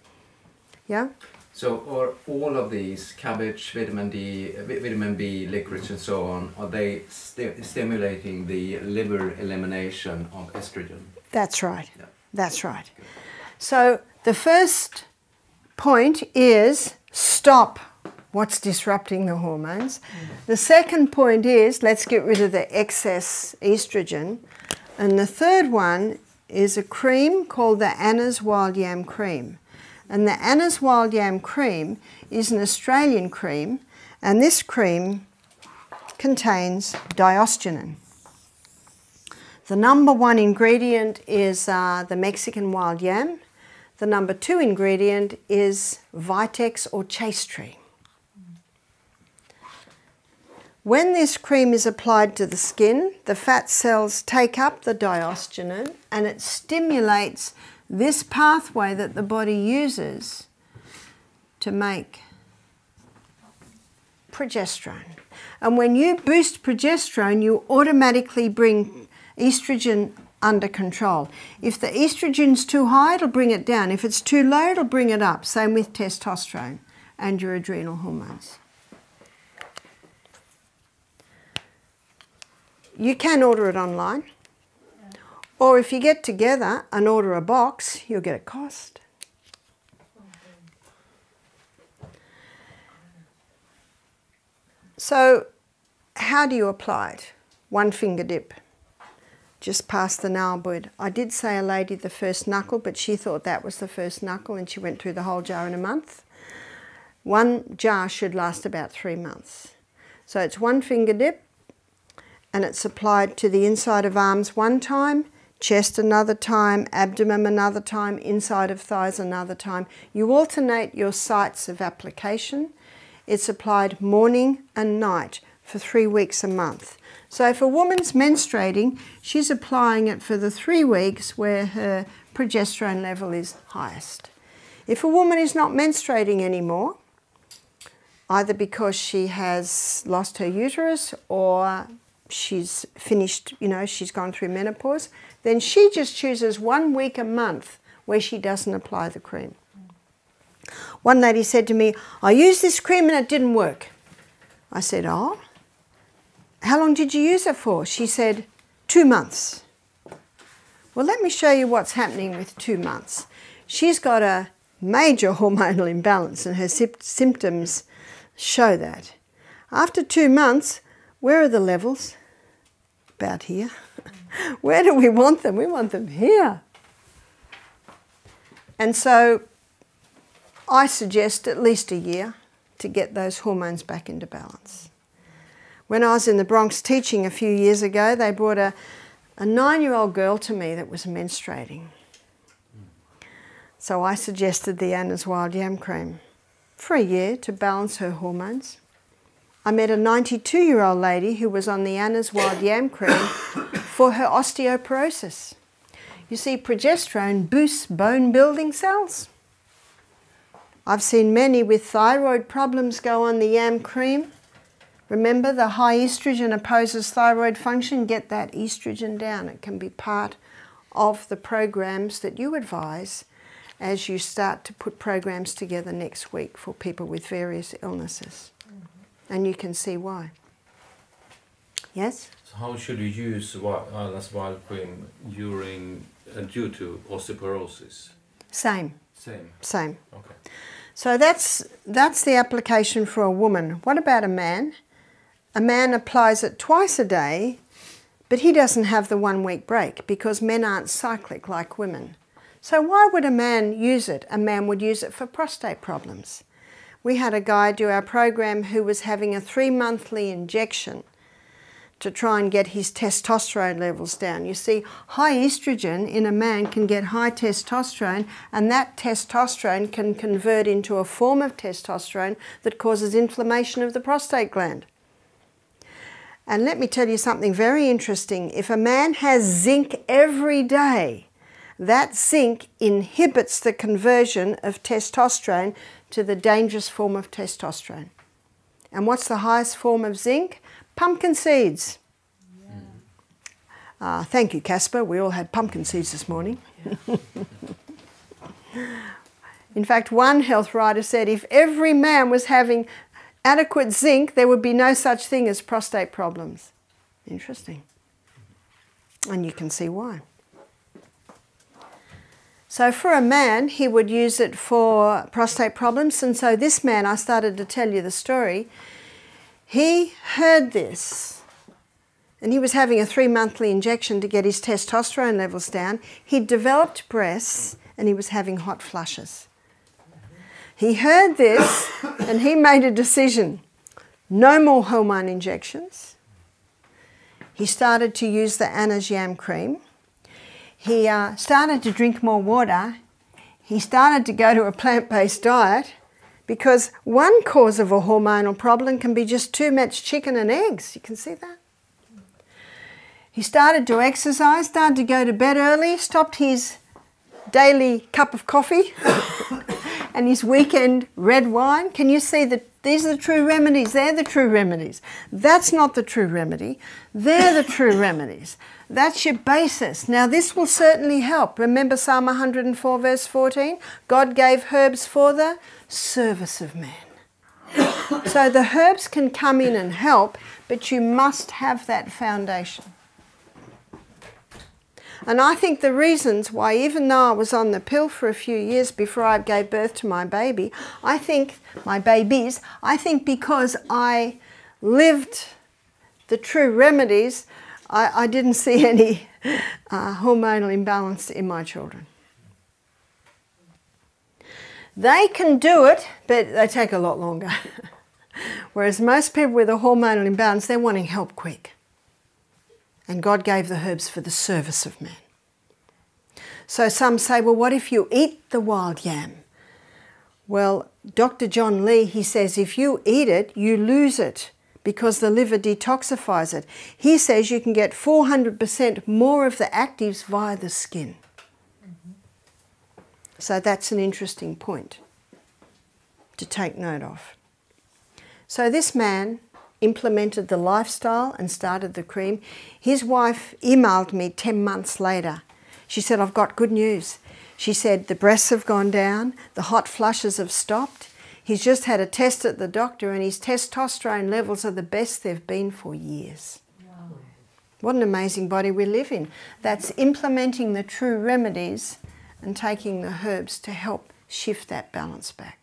Yeah? So are all of these, cabbage, vitamin D, vitamin B, licorice and so on, are they stimulating the liver elimination of estrogen? That's right. Yeah. That's right. Good. So the first point is stop what's disrupting the hormones. The second point is let's get rid of the excess estrogen. And the third one is a cream called the Anna's Wild Yam Cream. And the Anna's Wild Yam Cream is an Australian cream, and this cream contains diosgenin. The number one ingredient is the Mexican wild yam. The number two ingredient is Vitex or chaste tree. When this cream is applied to the skin, the fat cells take up the diosgenin and it stimulates this pathway that the body uses to make progesterone. And when you boost progesterone, you automatically bring estrogen under control. If the estrogen's too high, it'll bring it down. If it's too low, it'll bring it up. Same with testosterone and your adrenal hormones. You can order it online, or if you get together and order a box, you'll get a cost. So, how do you apply it? One finger dip, just past the nail bed. I did say a lady the first knuckle, but she thought that was the first knuckle and she went through the whole jar in a month. One jar should last about 3 months. So it's one finger dip, and it's applied to the inside of arms one time, chest another time, abdomen another time, inside of thighs another time. You alternate your sites of application. It's applied morning and night for 3 weeks a month. So if a woman's menstruating, she's applying it for the 3 weeks where her progesterone level is highest. If a woman is not menstruating anymore, either because she has lost her uterus or she's finished, she's gone through menopause, then she just chooses 1 week a month where she doesn't apply the cream. One lady said to me, I used this cream and it didn't work. I said, oh, how long did you use it for? She said, 2 months. Well, let me show you what's happening with 2 months. She's got a major hormonal imbalance and her symptoms show that. After 2 months, where are the levels? About here. Where do we want them? We want them here. And so I suggest at least a year to get those hormones back into balance. When I was in the Bronx teaching a few years ago, they brought a 9-year-old girl to me that was menstruating. So I suggested the Anna's Wild Yam Cream for a year to balance her hormones. I met a 92-year-old lady who was on the Anna's Wild Yam Cream for her osteoporosis. You see, progesterone boosts bone-building cells. I've seen many with thyroid problems go on the yam cream. Remember, the high estrogen opposes thyroid function. Get that estrogen down. It can be part of the programs that you advise as you start to put programs together next week for people with various illnesses. And you can see why. Yes? So how should you use Anna's Wild Cream due to osteoporosis? Same. Same. Okay. So that's the application for a woman. What about a man? A man applies it twice a day, but he doesn't have the 1 week break because men aren't cyclic like women. So why would a man use it? A man would use it for prostate problems. We had a guy do our program who was having a 3-monthly injection to try and get his testosterone levels down. You see, high estrogen in a man can get high testosterone, and that testosterone can convert into a form of testosterone that causes inflammation of the prostate gland. And let me tell you something very interesting. If a man has zinc every day, that zinc inhibits the conversion of testosterone to the dangerous form of testosterone. And what's the highest form of zinc? Pumpkin seeds. Yeah. Thank you, Casper. We all had pumpkin seeds this morning. Yeah. In fact, one health writer said if every man was having adequate zinc, there would be no such thing as prostate problems. Interesting. And you can see why. So for a man, he would use it for prostate problems. And so this man, I started to tell you the story, he heard this, and he was having a 3-monthly injection to get his testosterone levels down. He'd developed breasts, and he was having hot flushes. He heard this, and he made a decision. No more hormone injections. He started to use the Anna's Yam Cream. He started to drink more water. He started to go to a plant-based diet. Because one cause of a hormonal problem can be just too much chicken and eggs. You can see that? He started to exercise, started to go to bed early, stopped his daily cup of coffee and his weekend red wine. Can you see that these are the true remedies? They're the true remedies. That's not the true remedy. They're the true remedies. That's your basis. Now this will certainly help. Remember Psalm 104 verse 14? God gave herbs for the service of man. So the herbs can come in and help, but you must have that foundation. And I think the reasons why, even though I was on the pill for a few years before I gave birth to my baby, I think because I lived the true remedies, I didn't see any hormonal imbalance in my children. They can do it, but they take a lot longer. Whereas most people with a hormonal imbalance, they're wanting help quick. And God gave the herbs for the service of man. So some say, well, what if you eat the wild yam? Well, Dr. John Lee, he says, if you eat it, you lose it because the liver detoxifies it. He says you can get 400% more of the actives via the skin. So that's an interesting point to take note of. So this man implemented the lifestyle and started the cream. His wife emailed me 10 months later. She said, I've got good news. She said, the breasts have gone down, the hot flushes have stopped. He's just had a test at the doctor and his testosterone levels are the best they've been for years. Wow. What an amazing body we live in. That's implementing the true remedies and taking the herbs to help shift that balance back.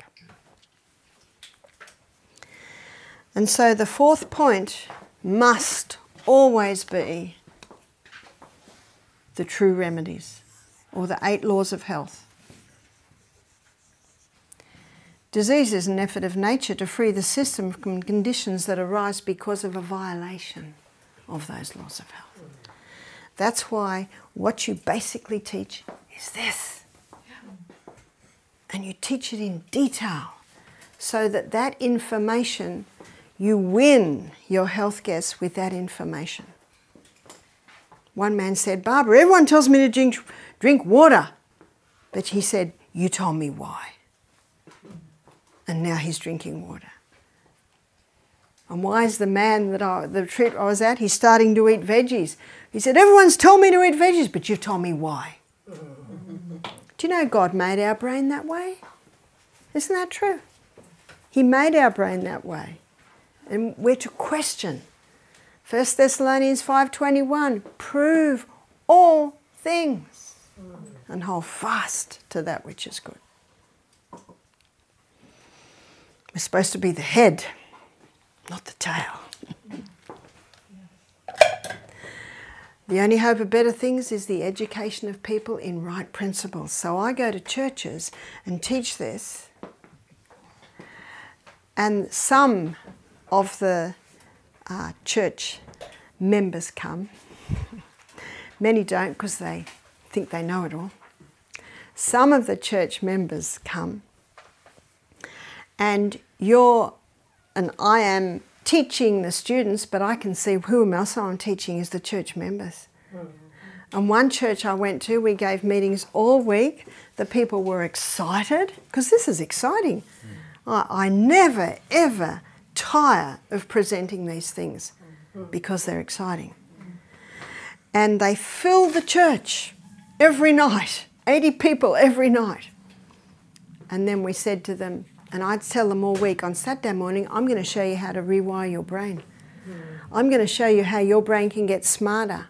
And so the fourth point must always be the true remedies, or the 8 laws of health. Disease is an effort of nature to free the system from conditions that arise because of a violation of those laws of health. That's why what you basically teach is this. And you teach it in detail so that that information, you win your health guests with that information. One man said, Barbara, everyone tells me to drink water. But he said, you told me why. And now he's drinking water. And why is the man that the trip I was at, he's starting to eat veggies. He said, everyone's told me to eat veggies, but you've told me why. Do you know God made our brain that way? Isn't that true? He made our brain that way. And we're to question. 1 Thessalonians 5:21, prove all things and hold fast to that which is good. We're supposed to be the head, not the tail. The only hope of better things is the education of people in right principles. So I go to churches and teach this, and some of the church members come. Many don't because they think they know it all. Some of the church members come, and I am teaching the students, but I can see who else I'm teaching is the church members. And one church I went to, we gave meetings all week. The people were excited, because this is exciting. I never, ever tire of presenting these things because they're exciting. And they filled the church every night, 80 people every night. And then we said to them, and I'd tell them all week, on Saturday morning, I'm going to show you how to rewire your brain. I'm going to show you how your brain can get smarter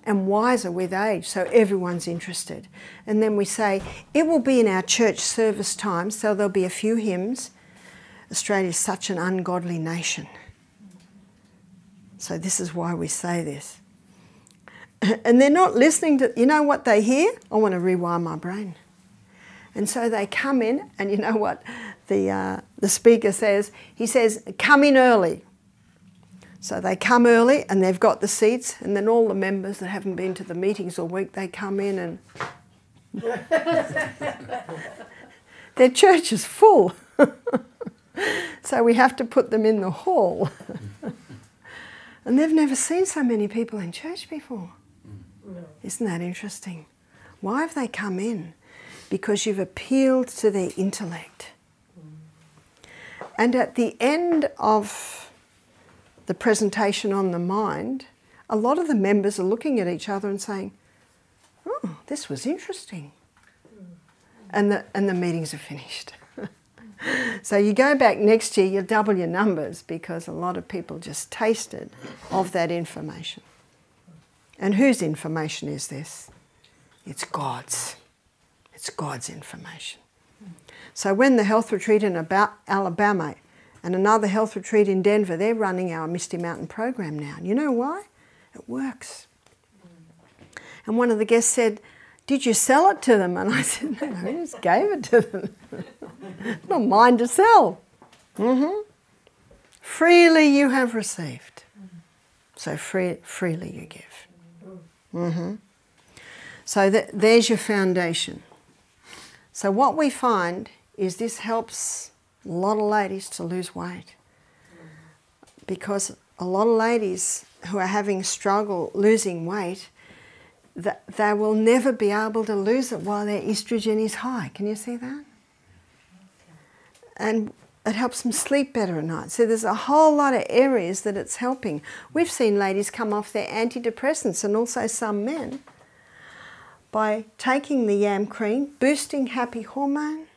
and wiser with age, so everyone's interested. And then we say, it will be in our church service time, so there'll be a few hymns. Australia's such an ungodly nation. So this is why we say this. And they're not listening to, you know what they hear? I want to rewire my brain. And so they come in, and you know what the speaker says? He says, come in early. So they come early, and they've got the seats, and then all the members that haven't been to the meetings all week, they come in and their church is full. So we have to put them in the hall. And they've never seen so many people in church before. Isn't that interesting? Why have they come in? Because you've appealed to their intellect. And at the end of the presentation on the mind, a lot of the members are looking at each other and saying, oh, this was interesting. And the meetings are finished. So you go back next year, you'll double your numbers because a lot of people just tasted of that information. And whose information is this? It's God's. It's God's information. So when the health retreat in Alabama and another health retreat in Denver, they're running our Misty Mountain program now. And you know why? It works. And one of the guests said, did you sell it to them? And I said, no, I just gave it to them. It's not mine to sell. Freely you have received. So freely you give. So there's your foundation. So what we find is this helps a lot of ladies to lose weight. Because a lot of ladies who are having struggle losing weight, they will never be able to lose it while their estrogen is high. Can you see that? And it helps them sleep better at night. So there's a whole lot of areas that it's helping. We've seen ladies come off their antidepressants, and also some men, by taking the yam cream, boosting happy hormone,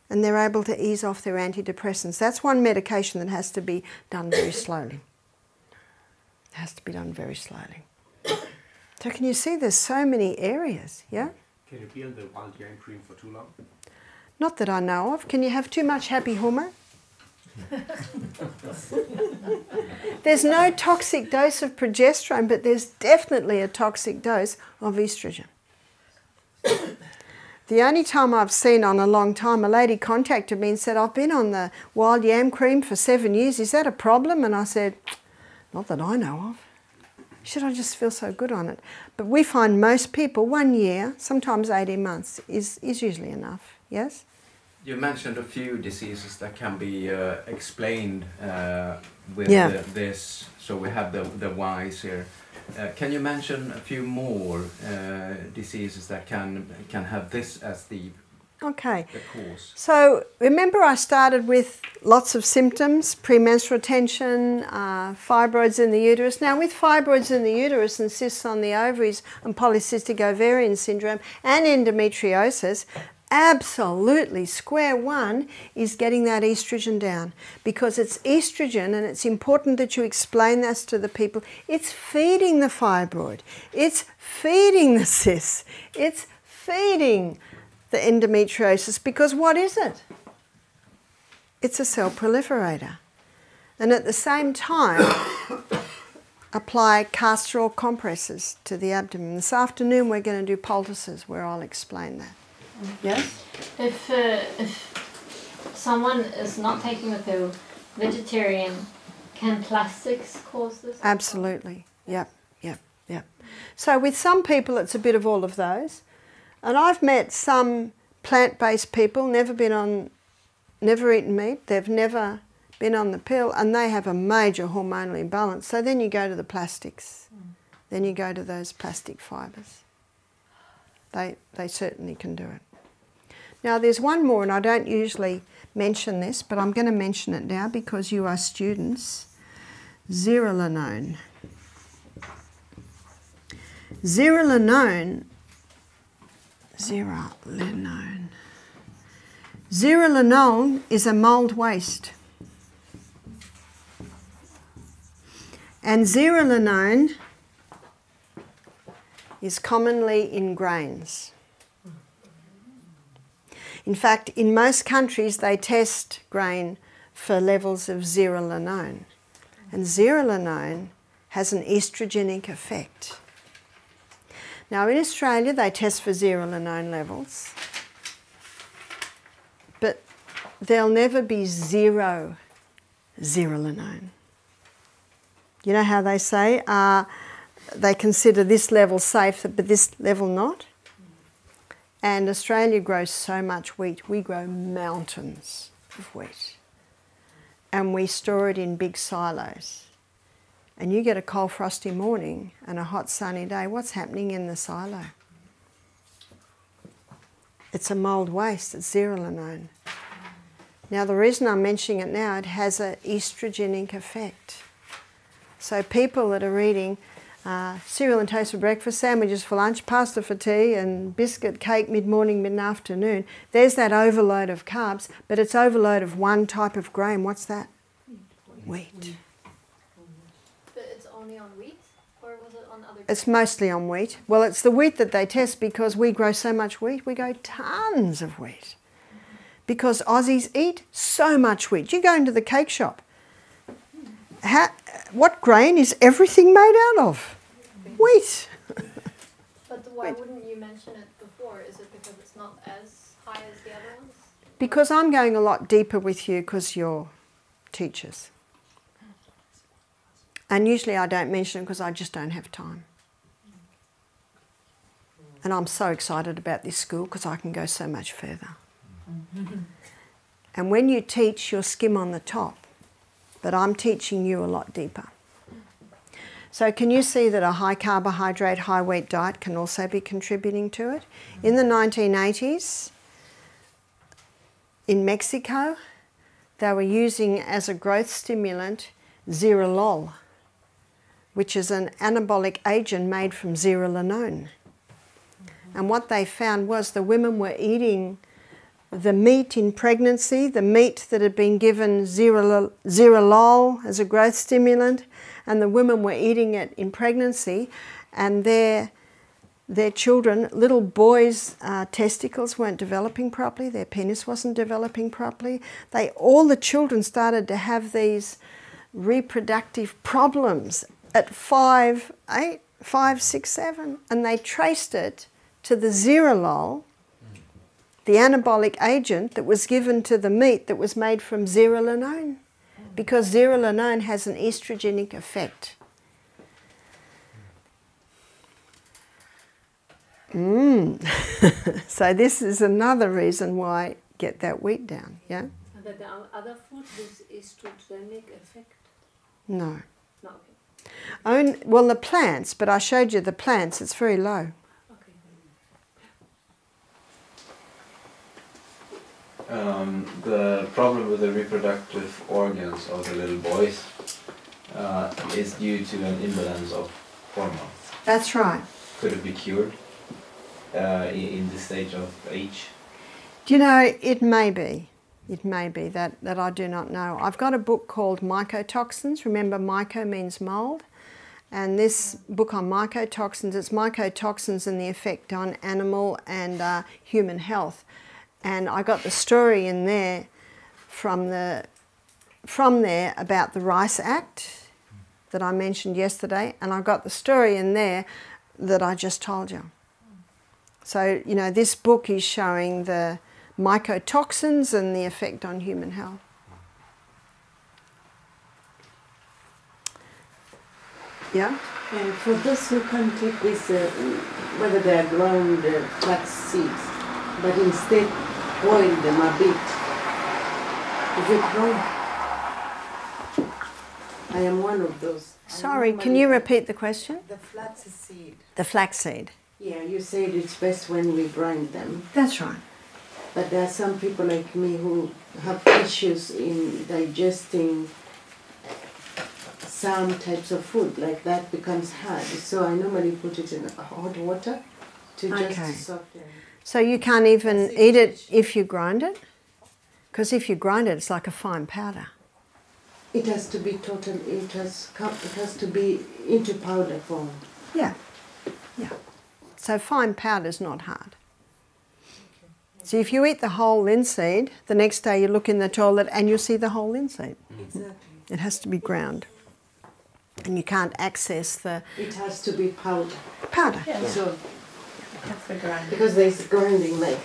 and they're able to ease off their antidepressants. That's one medication that has to be done very slowly. It has to be done very slowly. So can you see there's so many areas, yeah? Can you be on the wild yam cream for too long? Not that I know of. Can you have too much happy hormone? There's no toxic dose of progesterone, but there's definitely a toxic dose of estrogen. The only time I've seen on a long time, a lady contacted me and said, I've been on the wild yam cream for 7 years. Is that a problem? And I said, not that I know of. Should I just feel so good on it? But we find most people 1 year, sometimes 18 months, is usually enough. Yes? You mentioned a few diseases that can be explained with this. So we have the whys here. Can you mention a few more diseases that can have this as the cause? So remember I started with lots of symptoms, premenstrual tension, fibroids in the uterus. Now with fibroids in the uterus and cysts on the ovaries and polycystic ovarian syndrome and endometriosis, absolutely square one is getting that estrogen down, because it's estrogen, and it's important that you explain this to the people. It's feeding the fibroid, it's feeding the cysts, it's feeding the endometriosis, because what is it? It's a cell proliferator. And at the same time, apply castor oil compresses to the abdomen. This afternoon we're going to do poultices where I'll explain that. Yes? If someone is not taking the pill, vegetarian, can plastics cause this? Absolutely. Yep. So with some people it's a bit of all of those. And I've met some plant-based people, never eaten meat, they've never been on the pill, and they have a major hormonal imbalance. So then you go to the plastics. Then you go to those plastic fibres. They certainly can do it. Now there's one more, and I don't usually mention this, but I'm going to mention it now because you are students. Zearalenone. Zearalenone is a mold waste. And zearalenone is commonly in grains. In fact, in most countries they test grain for levels of zearalenone. And zearalenone has an estrogenic effect. Now in Australia they test for zearalenone levels, but there'll never be zero zearalenone. You know how they say they consider this level safe but this level not? And Australia grows so much wheat. We grow mountains of wheat. and we store it in big silos. And you get a cold frosty morning and a hot sunny day, what's happening in the silo? It's a mould waste, it's zearalenone. Now the reason I'm mentioning it now, it has an estrogenic effect. So people that are eating cereal and toast for breakfast, sandwiches for lunch, pasta for tea, and biscuit, cake mid-morning, mid-afternoon, there's that overload of carbs, but it's overload of one type of grain. What's that? Wheat. But it's only on wheat, or was it on other? It's mostly on wheat. Well, it's the wheat that they test because we grow so much wheat. We grow tons of wheat because Aussies eat so much wheat. You go into the cake shop. What grain is everything made out of? Wheat. But why wouldn't you mention it before? Is it because it's not as high as the other ones? Because I'm going a lot deeper with you because you're teachers. And usually I don't mention it because I just don't have time. And I'm so excited about this school because I can go so much further. And when you teach, you'll skim on the top. But I'm teaching you a lot deeper. So can you see that a high carbohydrate, high wheat diet can also be contributing to it? In the 1980s, in Mexico, they were using as a growth stimulant zearalenone, which is an anabolic agent made from zearalenone. And what they found was the women were eating the meat in pregnancy, the meat that had been given zearalenone as a growth stimulant, and the women were eating it in pregnancy, and their children, little boys' testicles weren't developing properly, their penis wasn't developing properly. All the children started to have these reproductive problems at 5, 6, 7, and they traced it to the zearalenone, the anabolic agent that was given to the meat that was made from zearalenone, because zearalenone has an estrogenic effect. So this is another reason why get that wheat down, yeah? And that the other food with estrogenic effect? No. No, okay. Well, the plants, but I showed you the plants, it's very low. The problem with the reproductive organs of the little boys is due to an imbalance of hormones. That's right. Could it be cured in this stage of age? Do you know, it may be. It may be that I do not know. I've got a book called Mycotoxins. Remember, myco means mould. And this book on mycotoxins, it's mycotoxins and the effect on animal and human health. And I got the story in there from there about the Rice Act that I mentioned yesterday, and I got the story in there that I just told you. So, you know, this book is showing the mycotoxins and the effect on human health. Yeah? And for those who can't take this, whether they are ground flax seeds, but instead boil them a bit. Is it wrong? I am one of those. Sorry, can you repeat the question? The flax seed. The flaxseed. Yeah, you said it's best when we grind them. That's right. But there are some people like me who have issues in digesting some types of food, like that becomes hard. So I normally put it in hot water to just soften. So you can't even eat it if you grind it? Because if you grind it, it's like a fine powder. It has to be total, it has to be into powder form. Yeah, yeah. So fine powder is not hard. So if you eat the whole linseed, the next day you look in the toilet and you'll see the whole linseed. Exactly. It has to be ground. And you can't access the... It has to be powder. Powder. Yeah. So, That's the grind. because there's grinding like,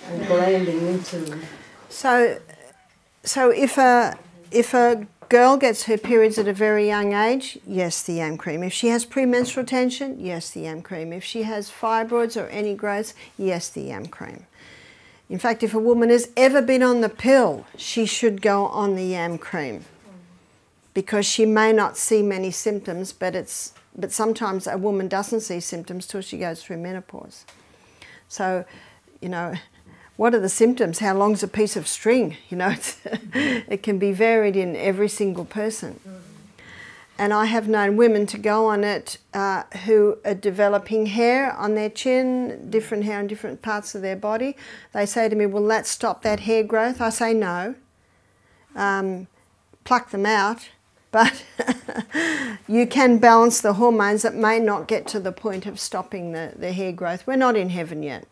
and grinding into... So if a girl gets her periods at a very young age, yes, the yam cream. If she has premenstrual tension, yes, the yam cream. If she has fibroids or any growths, yes, the yam cream. In fact, if a woman has ever been on the pill, she should go on the yam cream, because she may not see many symptoms, but sometimes a woman doesn't see symptoms till she goes through menopause. So, you know, what are the symptoms? How long's a piece of string? You know, it can be varied in every single person. And I have known women to go on it who are developing hair on their chin, different hair on different parts of their body. They say to me, will that stop that hair growth? I say no. Pluck them out. But you can balance the hormones that may not get to the point of stopping the hair growth. We're not in heaven yet.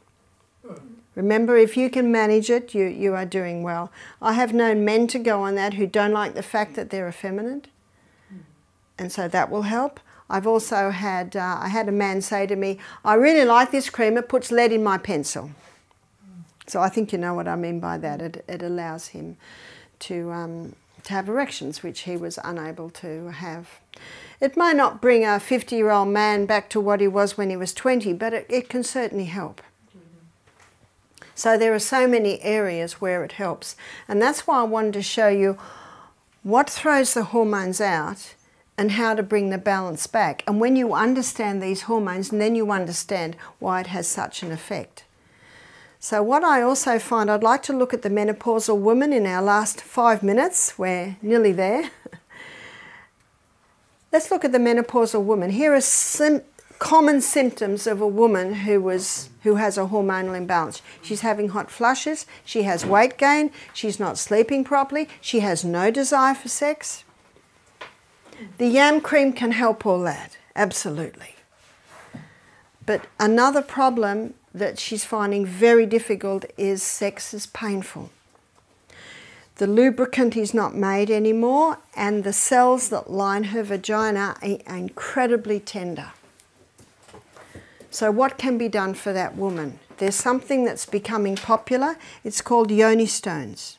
Remember, if you can manage it, you are doing well. I have known men to go on that who don't like the fact that they're effeminate. And so that will help. I've also had, I had a man say to me, I really like this cream, it puts lead in my pencil. So I think you know what I mean by that. It allows him to have erections, which he was unable to have. It may not bring a 50-year-old man back to what he was when he was 20, but it can certainly help. So there are so many areas where it helps. And that's why I wanted to show you what throws the hormones out and how to bring the balance back. And when you understand these hormones, then you understand why it has such an effect. So what I also find, I'd like to look at the menopausal woman in our last 5 minutes. We're nearly there. Let's look at the menopausal woman. Here are some common symptoms of a woman who has a hormonal imbalance. She's having hot flushes, she has weight gain, she's not sleeping properly, she has no desire for sex. The yam cream can help all that, absolutely. But another problem that she's finding very difficult is sex is painful. The lubricant is not made anymore, and the cells that line her vagina are incredibly tender. So what can be done for that woman? There's something that's becoming popular. It's called yoni stones.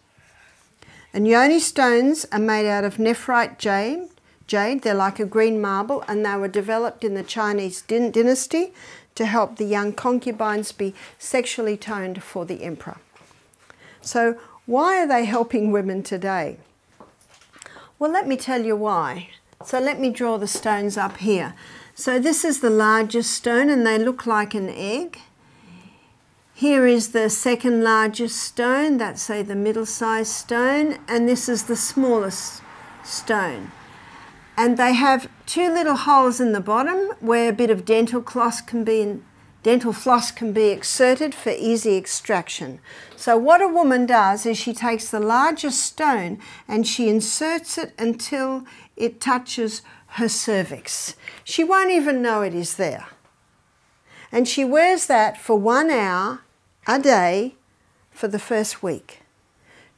And yoni stones are made out of nephrite jade. They're like a green marble, and they were developed in the Chinese dynasty to help the young concubines be sexually toned for the emperor. So why are they helping women today? Well, let me tell you why. So let me draw the stones up here. So this is the largest stone, and they look like an egg. Here is the second largest stone, that's say the middle-sized stone, and this is the smallest stone. And they have two little holes in the bottom where a bit of dental floss can be exerted for easy extraction. So what a woman does is she takes the largest stone and she inserts it until it touches her cervix. She won't even know it is there. And she wears that for 1 hour a day for the first week.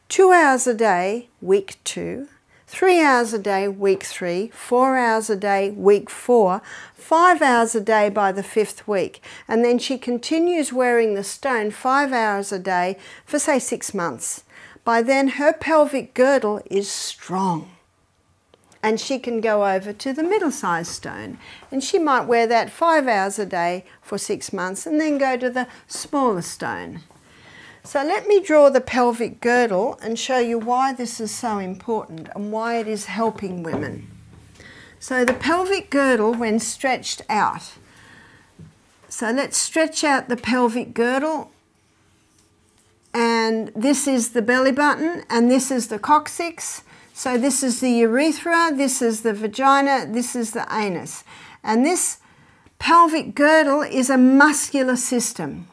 2 hours a day, week 2. 3 hours a day, week 3, 4 hours a day, week 4, 5 hours a day by the 5th week. And then she continues wearing the stone 5 hours a day for, say, 6 months. By then, her pelvic girdle is strong. And she can go over to the middle-sized stone. And she might wear that 5 hours a day for 6 months and then go to the smaller stone. So let me draw the pelvic girdle and show you why this is so important and why it is helping women. So the pelvic girdle when stretched out. So let's stretch out the pelvic girdle, and this is the belly button and this is the coccyx. So this is the urethra, this is the vagina, this is the anus. And this pelvic girdle is a muscular system.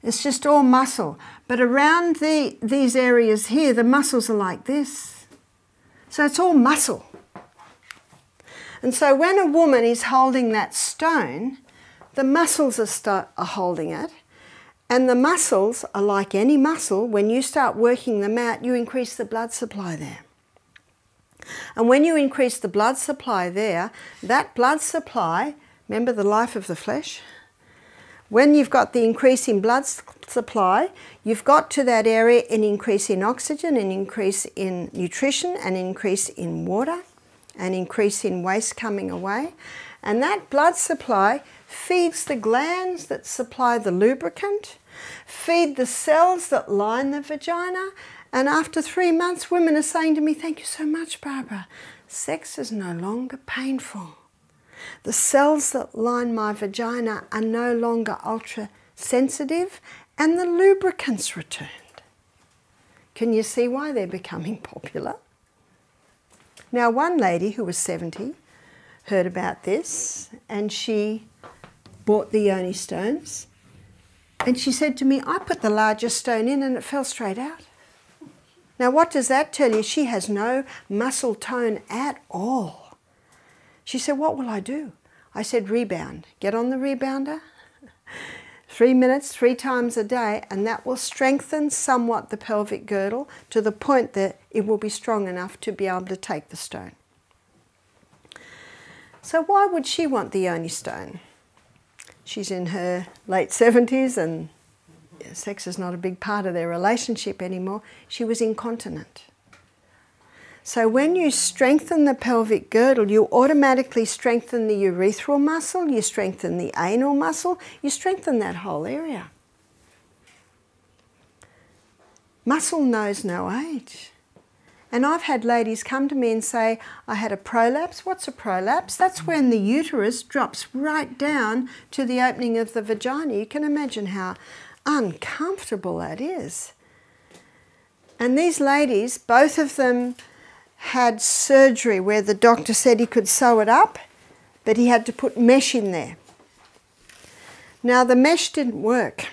It's just all muscle. But around these areas here, the muscles are like this. So it's all muscle. And so when a woman is holding that stone, the muscles are holding it. And the muscles are like any muscle. When you start working them out, you increase the blood supply there. And when you increase the blood supply there, that blood supply, remember the life of the flesh? When you've got the increase in blood supply, you've got to that area an increase in oxygen, an increase in nutrition, an increase in water, an increase in waste coming away. And that blood supply feeds the glands that supply the lubricant, feed the cells that line the vagina, and after 3 months, women are saying to me, "Thank you so much, Barbara. Sex is no longer painful. The cells that line my vagina are no longer ultra-sensitive, and the lubricant's returned." Can you see why they're becoming popular? Now, one lady who was 70 heard about this, and she bought the yoni stones, and she said to me, "I put the largest stone in and it fell straight out." Now, what does that tell you? She has no muscle tone at all. She said, "What will I do?" I said, "Rebound. Get on the rebounder, 3 minutes, 3 times a day, and that will strengthen somewhat the pelvic girdle to the point that it will be strong enough to be able to take the stone." So why would she want the yoni stone? She's in her late 70s and sex is not a big part of their relationship anymore. She was incontinent. So when you strengthen the pelvic girdle, you automatically strengthen the urethral muscle, you strengthen the anal muscle, you strengthen that whole area. Muscle knows no age. And I've had ladies come to me and say, "I had a prolapse." What's a prolapse? That's when the uterus drops right down to the opening of the vagina. You can imagine how uncomfortable that is. And these ladies, both of them had surgery where the doctor said he could sew it up, but he had to put mesh in there. Now the mesh didn't work.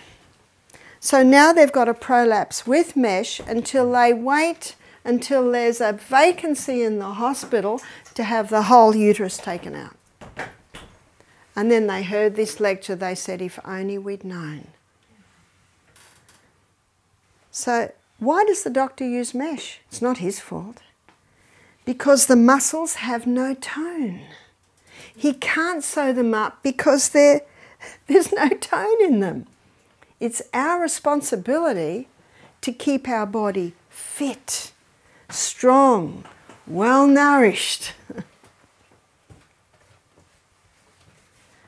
So now they've got a prolapse with mesh until they wait until there's a vacancy in the hospital to have the whole uterus taken out. And then they heard this lecture, they said, "If only we'd known." So why does the doctor use mesh? It's not his fault. Because the muscles have no tone. He can't sew them up because there's no tone in them. It's our responsibility to keep our body fit, strong, well-nourished.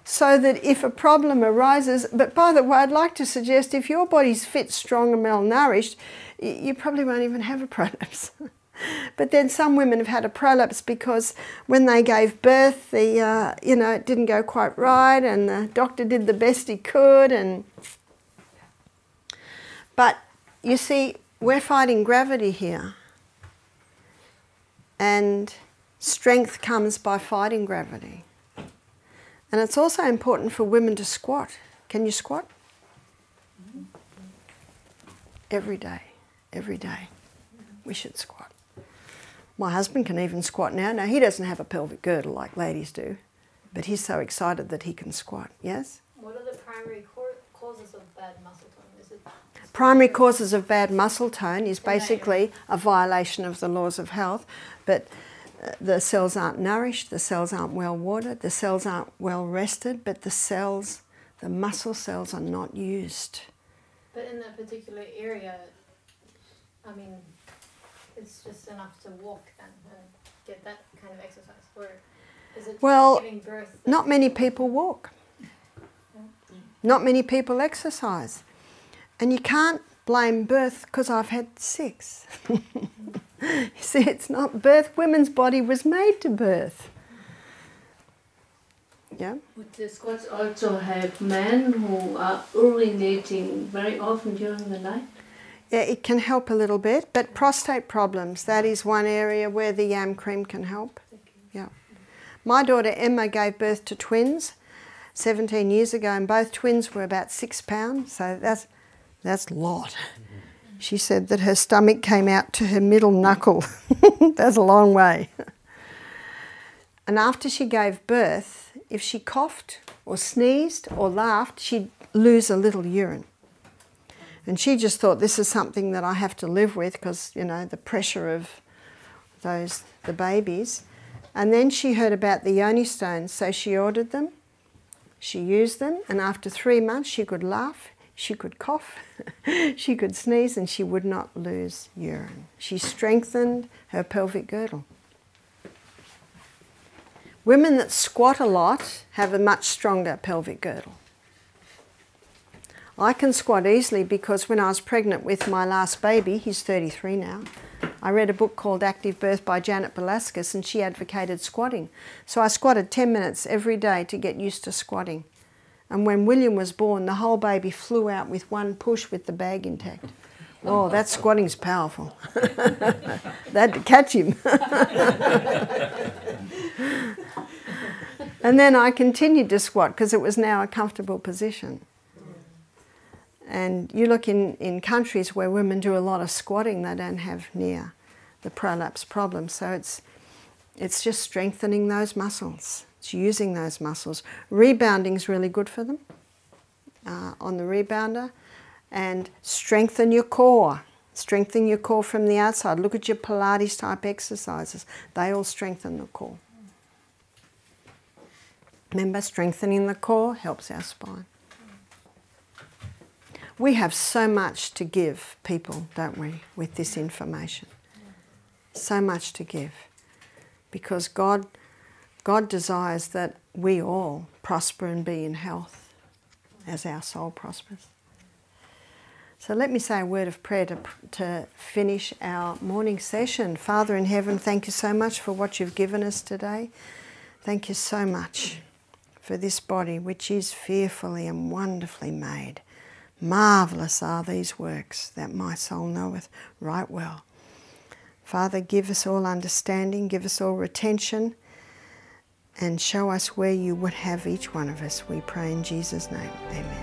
So that if a problem arises, but by the way, I'd like to suggest if your body's fit, strong and malnourished, you probably won't even have a prolapse. But then some women have had a prolapse because when they gave birth, it didn't go quite right, and the doctor did the best he could. But you see, we're fighting gravity here, and strength comes by fighting gravity. And it's also important for women to squat. Can you squat? Every day, every day. We should squat. My husband can even squat now. Now, he doesn't have a pelvic girdle like ladies do, but he's so excited that he can squat. Yes? What are the primary causes of bad muscle tone? Is it primary causes of bad muscle tone is basically a violation of the laws of health, but the cells aren't nourished, the cells aren't well watered, the cells aren't well rested, but the muscle cells are not used. But in that particular area, I mean, it's just enough to walk then and get that kind of exercise? Or is it giving birth? Not many people walk. Not many people exercise. And you can't blame birth because I've had 6. You see, it's not birth. Women's body was made to birth. Yeah? Would the squats also have men who are urinating very often during the night? Yeah, it can help a little bit, but prostate problems, that is one area where the yam cream can help. Yeah. My daughter Emma gave birth to twins 17 years ago, and both twins were about 6 pounds, so that's a lot. She said that her stomach came out to her middle knuckle. That's a long way. And after she gave birth, if she coughed or sneezed or laughed, she'd lose a little urine. And she just thought, this is something that I have to live with because, you know, the pressure of the babies. And then she heard about the yoni stones, so she ordered them. She used them, and after 3 months she could laugh, she could cough, she could sneeze, and she would not lose urine. She strengthened her pelvic girdle. Women that squat a lot have a much stronger pelvic girdle. I can squat easily because when I was pregnant with my last baby, he's 33 now, I read a book called Active Birth by Janet Velasquez, and she advocated squatting. So I squatted 10 minutes every day to get used to squatting. And when William was born, the whole baby flew out with one push with the bag intact. Oh, that squatting's powerful. They had to catch him. And then I continued to squat because it was now a comfortable position. And you look in countries where women do a lot of squatting, they don't have near the prolapse problem. So it's just strengthening those muscles. It's using those muscles. Rebounding is really good for them on the rebounder. And strengthen your core. Strengthen your core from the outside. Look at your Pilates type exercises. They all strengthen the core. Remember, strengthening the core helps our spine. We have so much to give people, don't we, with this information. So much to give. Because God desires that we all prosper and be in health as our soul prospers. So let me say a word of prayer to finish our morning session. Father in heaven, thank you so much for what you've given us today. Thank you so much for this body which is fearfully and wonderfully made. Marvellous are these works that my soul knoweth right well. Father, give us all understanding, give us all retention, and show us where you would have each one of us. We pray in Jesus' name. Amen.